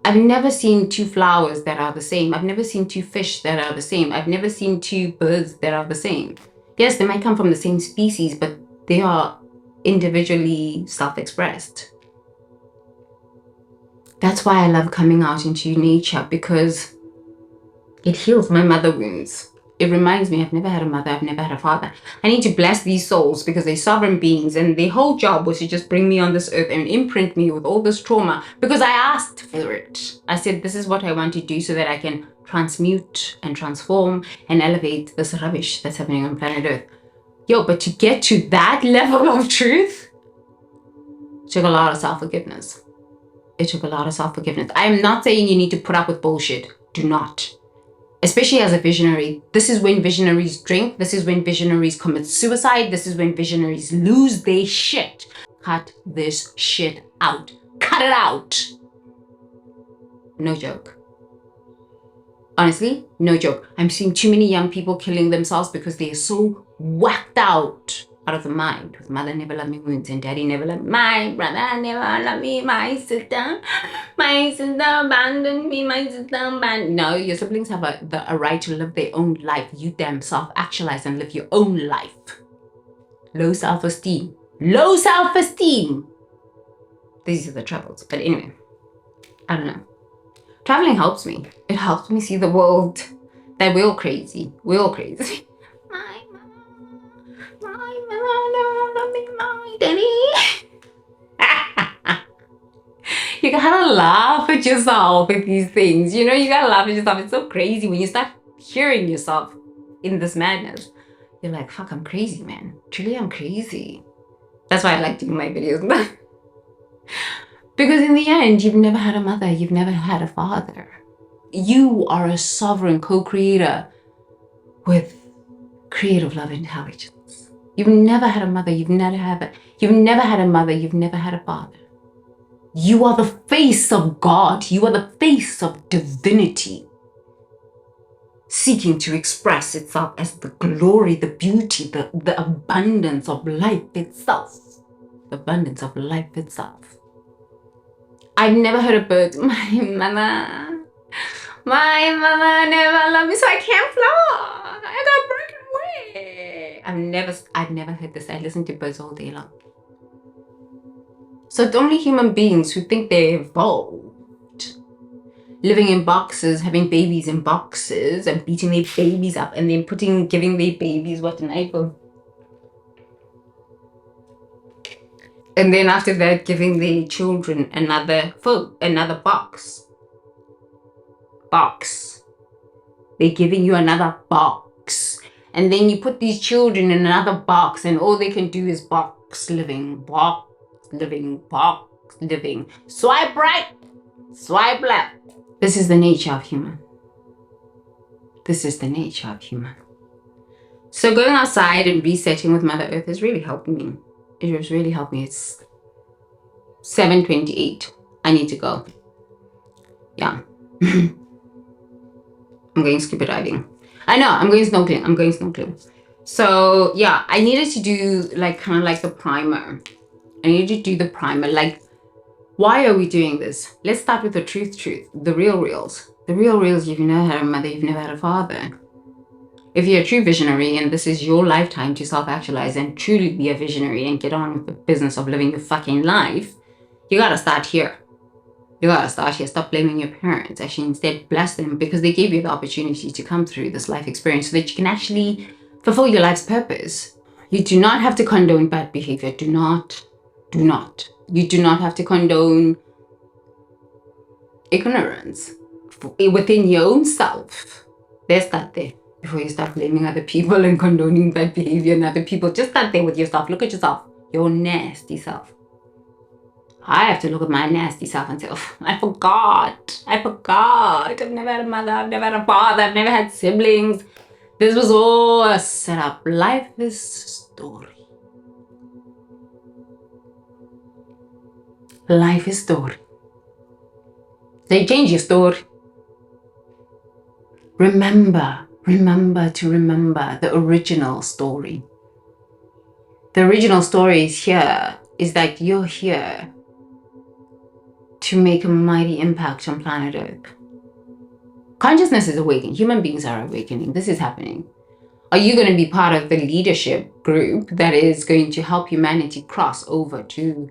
I've never seen two flowers that are the same. I've never seen two fish that are the same. I've never seen two birds that are the same. Yes, they might come from the same species, but they are individually self-expressed. That's why I love coming out into nature, because it heals my mother wounds. It reminds me I've never had a mother, I've never had a father. I need to bless these souls because they're sovereign beings, and their whole job was to just bring me on this earth and imprint me with all this trauma because I asked for it. I said, this is what I want to do so that I can transmute and transform and elevate this rubbish that's happening on planet Earth. Yo, but to get to that level of truth, it took a lot of self-forgiveness. It took a lot of self-forgiveness. I am not saying you need to put up with bullshit. Do not. Especially as a visionary. This is when visionaries drink. This is when visionaries commit suicide. This is when visionaries lose their shit. Cut this shit out. Cut it out. No joke. Honestly, no joke. I'm seeing too many young people killing themselves because they are so whacked out of the mind. With mother never loved me wounds and daddy never loved me. My brother never loved me. My sister abandoned me. My sister abandoned. No, your siblings have a right to live their own life. You damn self-actualize and live your own life. Low self-esteem. Low self-esteem. These are the troubles. But anyway, I don't know. Traveling helps me. It helps me see the world that we're all crazy. We're all crazy. My mama, my daddy. You gotta laugh at yourself at these things. You know, you gotta laugh at yourself. It's so crazy when you start hearing yourself in this madness. You're like, fuck, I'm crazy, man. Truly, I'm crazy. That's why I like doing my videos. Because in the end, you've never had a mother. You've never had a father. You are a sovereign co-creator with creative love intelligence. You've never had a mother. You've never had a mother. You've never had a father. You are the face of God. You are the face of divinity, seeking to express itself as the glory, the beauty, the abundance of life itself. The abundance of life itself. I've never heard a bird. My mother never loved me, so I can't fly. I got broken wings. I've never heard this. I listen to birds all day long. So it's only human beings who think they're evolved, living in boxes, having babies in boxes, and beating their babies up, and then giving their babies what an apple. And then after that, giving their children another box. They're giving you another box. And then you put these children in another box, and all they can do is box living. Swipe right, swipe left. This is the nature of human. So going outside and resetting with Mother Earth has really helped me. It has really helped me. It's 7:28. I need to go. Yeah. I'm going scuba diving. I know, I'm going snorkeling. So yeah, I needed to do kind of like the primer. I needed to do the primer. Like, why are we doing this? Let's start with the truth. The real reals. The real reals, you've never had a mother, you've never had a father. If you're a true visionary and this is your lifetime to self-actualize and truly be a visionary and get on with the business of living your fucking life, you gotta start here. You gotta start here. Stop blaming your parents. Actually, instead, bless them because they gave you the opportunity to come through this life experience so that you can actually fulfill your life's purpose. You do not have to condone bad behavior. Do not. You do not have to condone ignorance within your own self. There's that there. Before you start blaming other people and condoning bad behavior in other people, just start there with yourself. Look at yourself, your nasty self. I have to look at my nasty self and say, oh, I forgot. I've never had a mother, I've never had a father, I've never had siblings. This was all a setup. Life is story. Life is story. They change your story. Remember the original story. The original story is that you're here to make a mighty impact on planet Earth. Consciousness is awakening. Human beings are awakening. This is happening. Are you going to be part of the leadership group that is going to help humanity cross over to,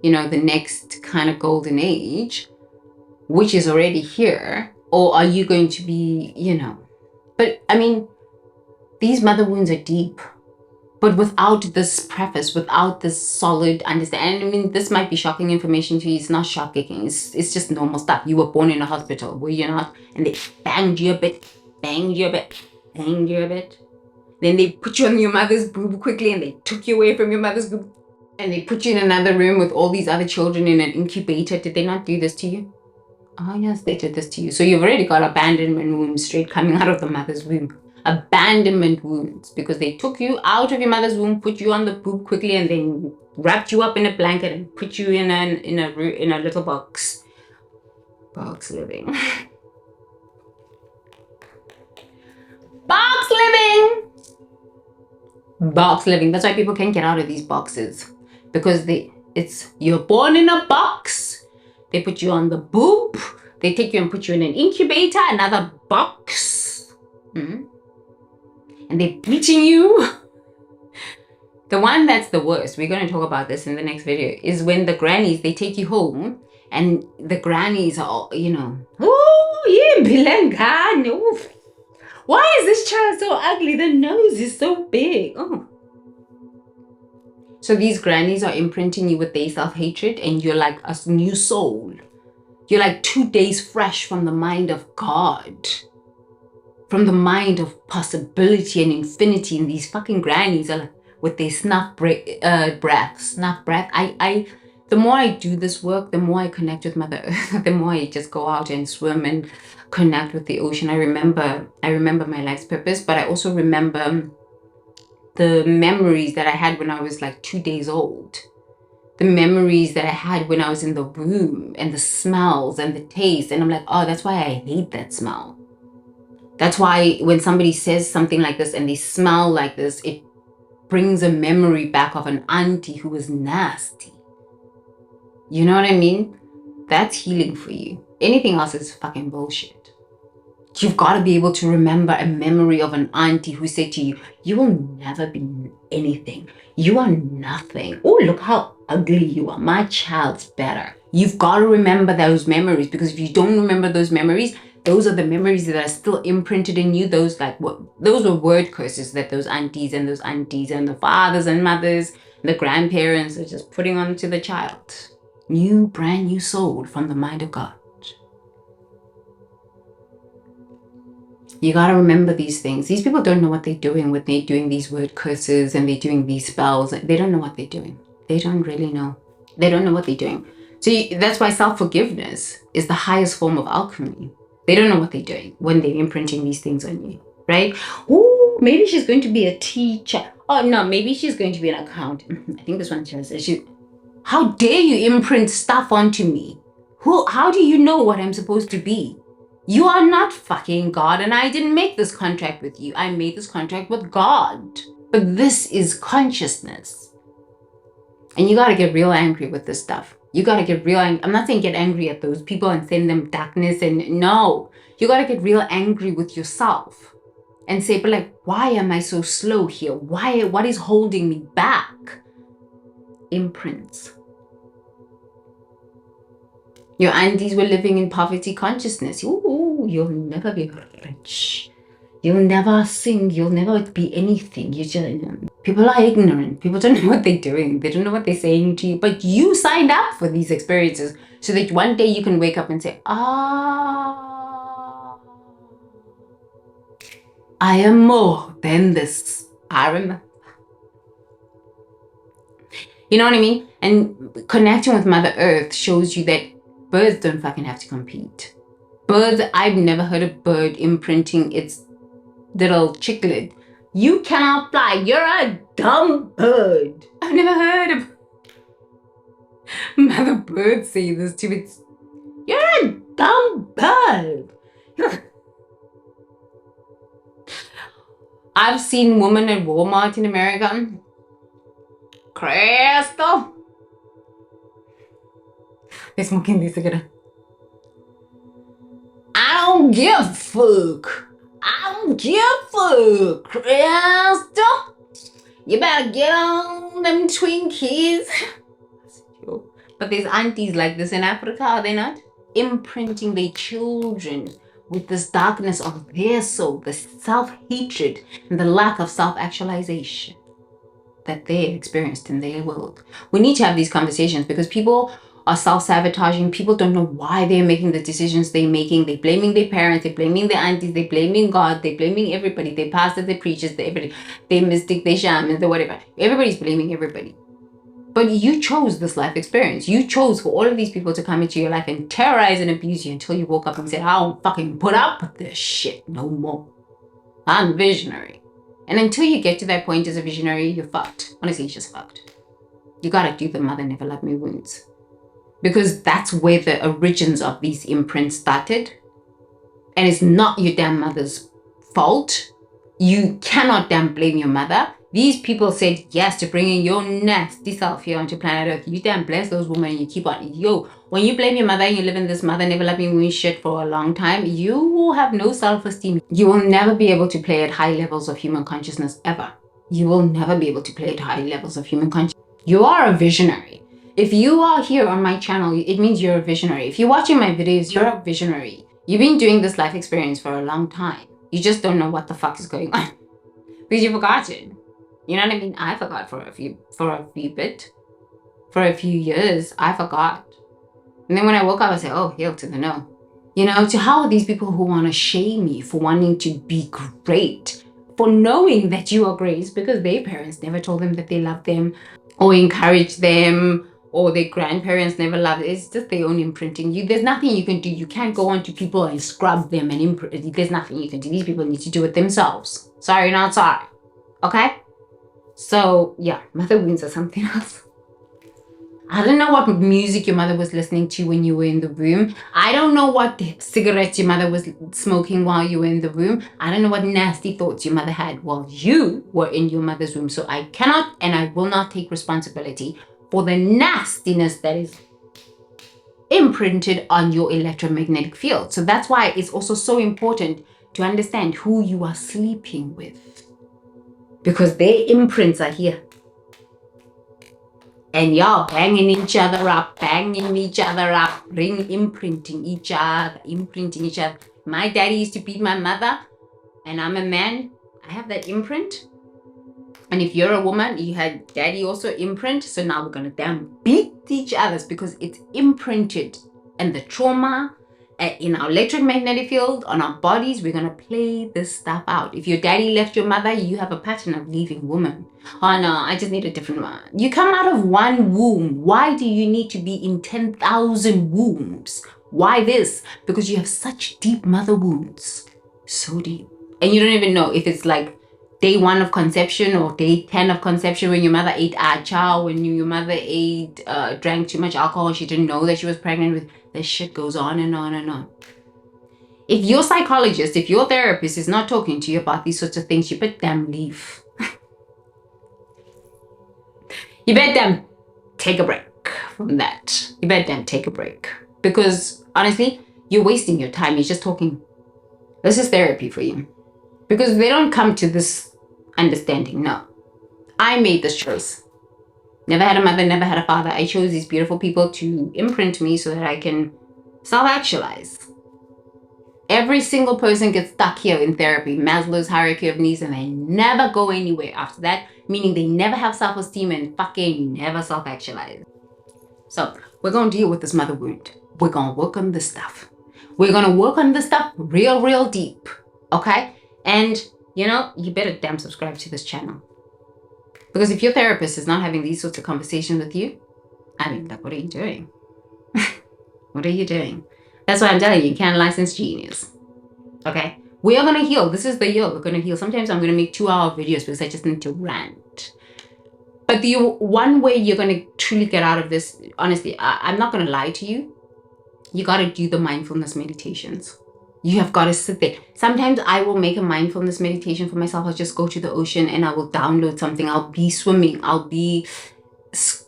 the next kind of golden age, which is already here? Or are you going to be, But, these mother wounds are deep. But without this preface, without this solid understanding, this might be shocking information to you. It's not shocking. It's just normal stuff. You were born in a hospital, were you not? And they banged you a bit. Then they put you on your mother's boob quickly and they took you away from your mother's boob. And they put you in another room with all these other children in an incubator. Did they not do this to you? Oh, yes, they did this to you. So you've already got abandonment wounds straight coming out of the mother's womb. Abandonment wounds, because they took you out of your mother's womb, put you on the poop quickly, and then wrapped you up in a blanket and put you in a little box. Box living. Box living. Box living. That's why people can't get out of these boxes, because you're born in a box. They put you on the boob. They take you and put you in an incubator, another box. And they're beating you. The one that's the worst, we're going to talk about this in the next video, is when the grannies, they take you home and the grannies are, oh, yeah, Bilangani. Why is this child so ugly? The nose is so big. Oh. So these grannies are imprinting you with their self-hatred and you're like a new soul. You're like 2 days fresh from the mind of God. From the mind of possibility and infinity, and these fucking grannies are with their snuff breath. The more I do this work, the more I connect with Mother Earth, the more I just go out and swim and connect with the ocean. I remember my life's purpose, but I also remember the memories that I had when I was like 2 days old. The memories that I had when I was in the womb, and the smells and the taste. And I'm like, oh, that's why I hate that smell. That's why when somebody says something like this and they smell like this, it brings a memory back of an auntie who was nasty. You know what I mean? That's healing for you. Anything else is fucking bullshit. You've got to be able to remember a memory of an auntie who said to you, you will never be anything. You are nothing. Oh, look how ugly you are. My child's better. You've got to remember those memories, because if you don't remember those memories, those are the memories that are still imprinted in you. Those were word curses that those aunties and the fathers and mothers, the grandparents are just putting onto the child. Brand new soul from the mind of God. You gotta remember these things. These people don't know what they're doing when they're doing these word curses and they're doing these spells. They don't know what they're doing. They don't really know. They don't know what they're doing. So that's why self-forgiveness is the highest form of alchemy. They don't know what they're doing when they're imprinting these things on you, right? Oh, maybe she's going to be a teacher. Oh, no, maybe she's going to be an accountant. I think this one says, how dare you imprint stuff onto me? How do you know what I'm supposed to be? You are not fucking God, and I didn't make this contract with you. I made this contract with God. But this is consciousness. And you got to get real angry with this stuff. You got to get real angry. I'm not saying get angry at those people and send them darkness. And no, you got to get real angry with yourself and say, but like, why am I so slow here? What is holding me back? Imprints. Your aunties were living in poverty consciousness. Ooh, you'll never be rich. You'll never sing. You'll never be anything. You just, people are ignorant. People don't know what they're doing. They don't know what they're saying to you. But you signed up for these experiences so that one day you can wake up and say, I am more than this. I remember. You know what I mean? And connecting with Mother Earth shows you that birds don't fucking have to compete. Birds, I've never heard a bird imprinting its little chicklet. You cannot fly. You're a dumb bird. I've never heard of mother bird say this to its. You're a dumb bird. I've seen women at Walmart in America. Crystal. They're smoking this cigarette. I don't give a fuck. I don't give a fuck, Crystal. You better get on them Twinkies. But there's aunties like this in Africa, are they not? Imprinting their children with this darkness of their soul, the self-hatred and the lack of self-actualization that they experienced in their world. We need to have these conversations because people are self-sabotaging. People don't know why they're making the decisions they're making. They're blaming their parents, they're blaming their aunties, they're blaming God, they're blaming everybody, their pastors, their preachers, their mystic, their shamans, their whatever. Everybody's blaming everybody. But you chose this life experience. You chose for all of these people to come into your life and terrorize and abuse you until you woke up and said, I don't fucking put up with this shit no more. I'm visionary. And until you get to that point as a visionary, you're fucked. Honestly, you're just fucked. You gotta do the mother never loved me wounds. Because that's where the origins of these imprints started. And it's not your damn mother's fault. You cannot damn blame your mother. These people said yes to bringing your nasty self here onto planet Earth. You damn bless those women and you keep on. Yo, when you blame your mother and you live in this mother never let me win shit for a long time, you will have no self-esteem. You will never be able to play at high levels of human consciousness ever. You will never be able to play at high levels of human consciousness. You are a visionary. If you are here on my channel, it means you're a visionary. If you're watching my videos, you're a visionary. You've been doing this life experience for a long time. You just don't know what the fuck is going on. Because you've forgotten. You know what I mean? I forgot for a few years, I forgot. And then when I woke up, I said, oh, hail to the no. You know, to how are these people who want to shame you for wanting to be great, for knowing that you are great because their parents never told them that they loved them or encouraged them, or their grandparents never loved it. It's just their own imprinting. There's nothing you can do. You can't go on to people and scrub them and imprint. There's nothing you can do. These people need to do it themselves. Sorry, not sorry. Okay? So, yeah, mother wounds are something else. I don't know what music your mother was listening to when you were in the room. I don't know what cigarettes your mother was smoking while you were in the room. I don't know what nasty thoughts your mother had while you were in your mother's room. So I cannot and I will not take responsibility for the nastiness that is imprinted on your electromagnetic field. So that's why it's also so important to understand who you are sleeping with. Because their imprints are here. And y'all banging each other up, imprinting each other. My daddy used to beat my mother, and I'm a man. I have that imprint. And if you're a woman, you had daddy also imprint. So now we're gonna damn beat each other because it's imprinted. And the trauma in our electromagnetic field, on our bodies, we're gonna play this stuff out. If your daddy left your mother, you have a pattern of leaving women. Oh no, I just need a different one. You come out of one womb. Why do you need to be in 10,000 wombs? Why this? Because you have such deep mother wounds. So deep. And you don't even know if it's like day 1 of conception or day 10 of conception when your mother ate acha, when your mother drank too much alcohol, she didn't know that she was pregnant with. This shit goes on and on and on. If your psychologist, if your therapist is not talking to you about these sorts of things, you better damn leave. You better damn take a break from that. You better damn take a break. Because honestly, you're wasting your time. You're just talking. This is therapy for you. Because they don't come to this understanding. No. I made this choice. Never had a mother, never had a father. I chose these beautiful people to imprint me so that I can self-actualize. Every single person gets stuck here in therapy, Maslow's hierarchy of needs, and they never go anywhere after that, meaning they never have self-esteem and fucking never self-actualize. So we're going to deal with this mother wound. We're going to work on this stuff. We're going to work on this stuff real deep. Okay? And, you know, you better damn subscribe to this channel. Because if your therapist is not having these sorts of conversations with you, I mean, like, what are you doing? What are you doing? That's why I'm telling you, you can't license genius. Okay? We are going to heal. This is the year we're going to heal. Sometimes I'm going to make 2-hour videos because I just need to rant. But the one way you're going to truly get out of this, honestly, I'm not going to lie to you. You got to do the mindfulness meditations. You have got to sit there. Sometimes I will make a mindfulness meditation for myself. I'll just go to the ocean and I will download something. I'll be swimming. I'll be,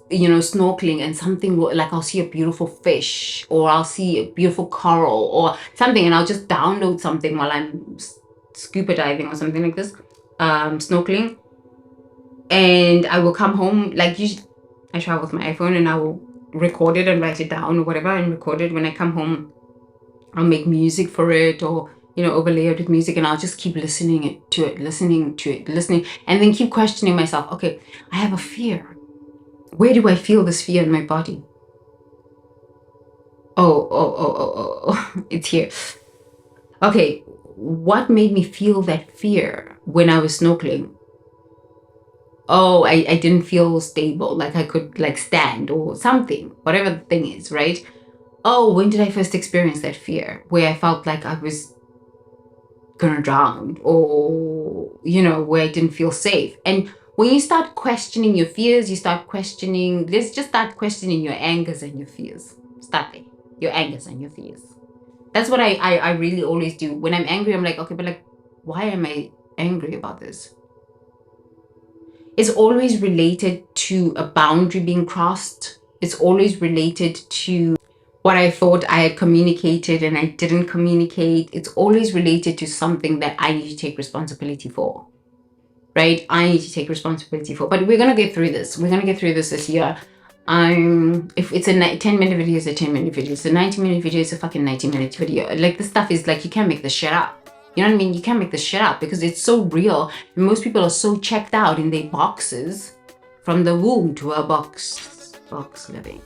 you know, snorkeling, and something will, like, I'll see a beautiful fish, or I'll see a beautiful coral or something, and I'll just download something while I'm scuba diving or something like this, snorkeling. And I will come home, like, usually I travel with my iPhone and I will record it and write it down or whatever and record it. When I come home, I'll make music for it, or, you know, overlay it with music, and I'll just keep listening to it, and then keep questioning myself. Okay, I have a fear. Where do I feel this fear in my body? Oh, it's here. Okay, what made me feel that fear when I was snorkeling? Oh, I didn't feel stable, like I could, like, stand or something, whatever the thing is, right? Oh, when did I first experience that fear where I felt like I was gonna drown, or, you know, where I didn't feel safe? And when you start questioning your fears, let's just start questioning your angers and your fears. Start there, your angers and your fears. That's what I really always do. When I'm angry, I'm like, okay, but, like, why am I angry about this? It's always related to a boundary being crossed. It's always related to what I thought I had communicated and I didn't communicate. It's always related to something that I need to take responsibility for, right? I need to take responsibility for. But we're going to get through this. We're going to get through this year. If it's a 10-minute video, it's a 10-minute video. It's a 90-minute video, it's a fucking 90-minute video. Like, this stuff is like, you can't make this shit up. You know what I mean? You can't make this shit up because it's so real. And most people are so checked out in their boxes, from the womb to a box living.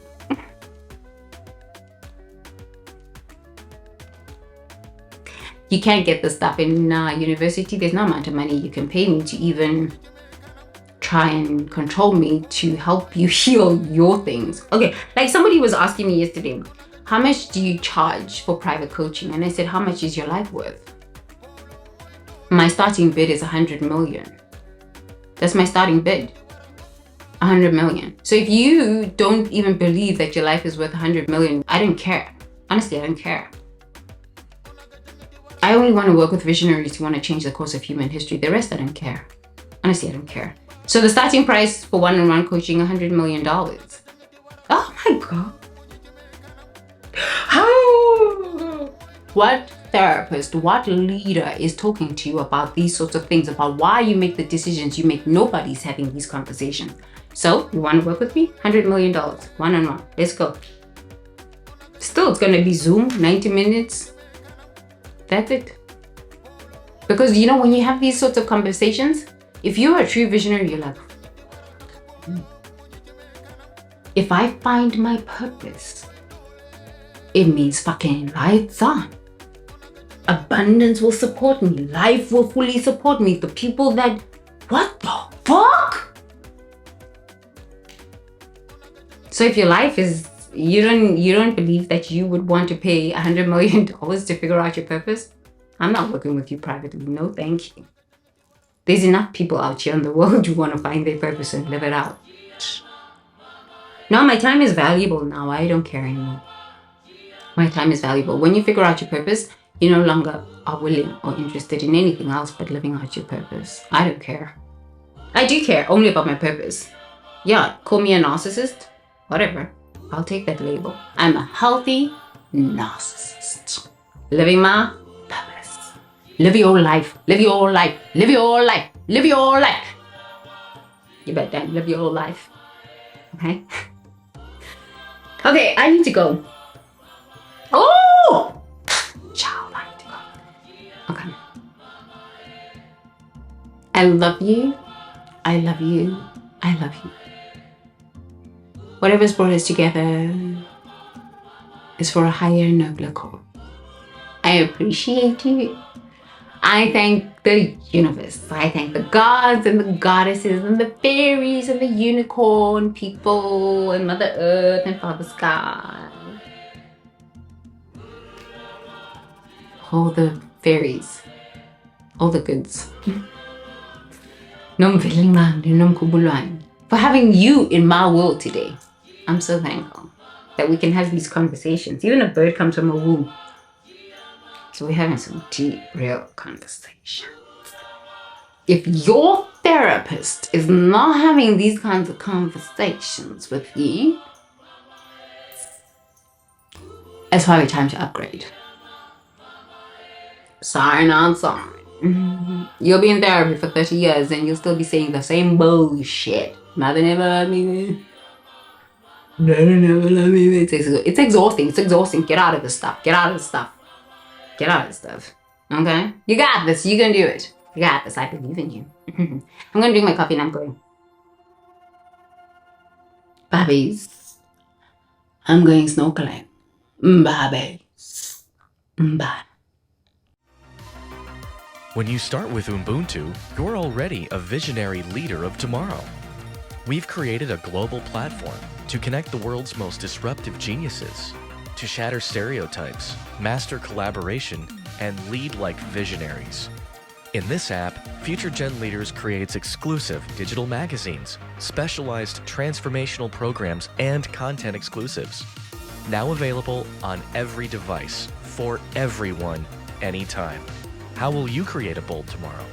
You can't get this stuff in university. There's no amount of money you can pay me to even try and control me to help you heal your things. Okay, like, somebody was asking me yesterday, how much do you charge for private coaching? And I said, how much is your life worth? My starting bid is 100 million. That's my starting bid. 100 million. So if you don't even believe that your life is worth 100 million, I don't care. Honestly, I don't care. I only want to work with visionaries who want to change the course of human history. The rest, I don't care. Honestly, I don't care. So the starting price for one-on-one coaching, $100 million. Oh my God. How? What therapist, what leader is talking to you about these sorts of things, about why you make the decisions you make? Nobody's having these conversations. So you want to work with me? $100 million, one-on-one. Let's go. Still, it's going to be Zoom, 90 minutes. That's it. Because, you know, when you have these sorts of conversations, if you're a true visionary, you're like, if I find my purpose, it means fucking lights on. Abundance will support me. Life will fully support me. The people that, what the fuck? So if your life is, you don't believe that you would want to pay $100 million to figure out your purpose, I'm not working with you privately. No, thank you. There's enough people out here in the world who want to find their purpose and live it out. Now my time is valuable now. I don't care anymore. My time is valuable. When you figure out your purpose, you no longer are willing or interested in anything else but living out your purpose. I don't care. I do care only about my purpose. Yeah, call me a narcissist. Whatever. I'll take that label. I'm a healthy narcissist. Living my purpose. Live your life. Live your life. Live your life. Live your life. You better live your life. Okay? Okay, I need to go. Oh! Child, I need to go. Okay. I love you. I love you. I love you. Whatever's brought us together is for a higher, nobler cause. I appreciate you. I thank the universe. I thank the gods and the goddesses and the fairies and the unicorn people and Mother Earth and Father Sky. All the fairies. All the goods. For having you in my world today. I'm so thankful that we can have these conversations. Even a bird comes from a womb. So we're having some deep, real conversation. If your therapist is not having these kinds of conversations with you, it's probably time to upgrade. Sorry, not sorry. You'll be in therapy for 30 years and you'll still be saying the same bullshit. Mother never loved me. Daddy never loved me. It's exhausting. It's exhausting. Get out of this stuff. Get out of this stuff. Get out of this stuff. Okay? You got this. You can do it. You got this. I believe in you. I'm going to drink my coffee and I'm going. Babbies. I'm going snorkeling. Babbies. Bye. When you start with Ubuntu, you're already a visionary leader of tomorrow. We've created a global platform to connect the world's most disruptive geniuses, to shatter stereotypes, master collaboration, and lead like visionaries. In this app, Future Gen Leaders creates exclusive digital magazines, specialized transformational programs, and content exclusives. Now available on every device, for everyone, anytime. How will you create a bold tomorrow?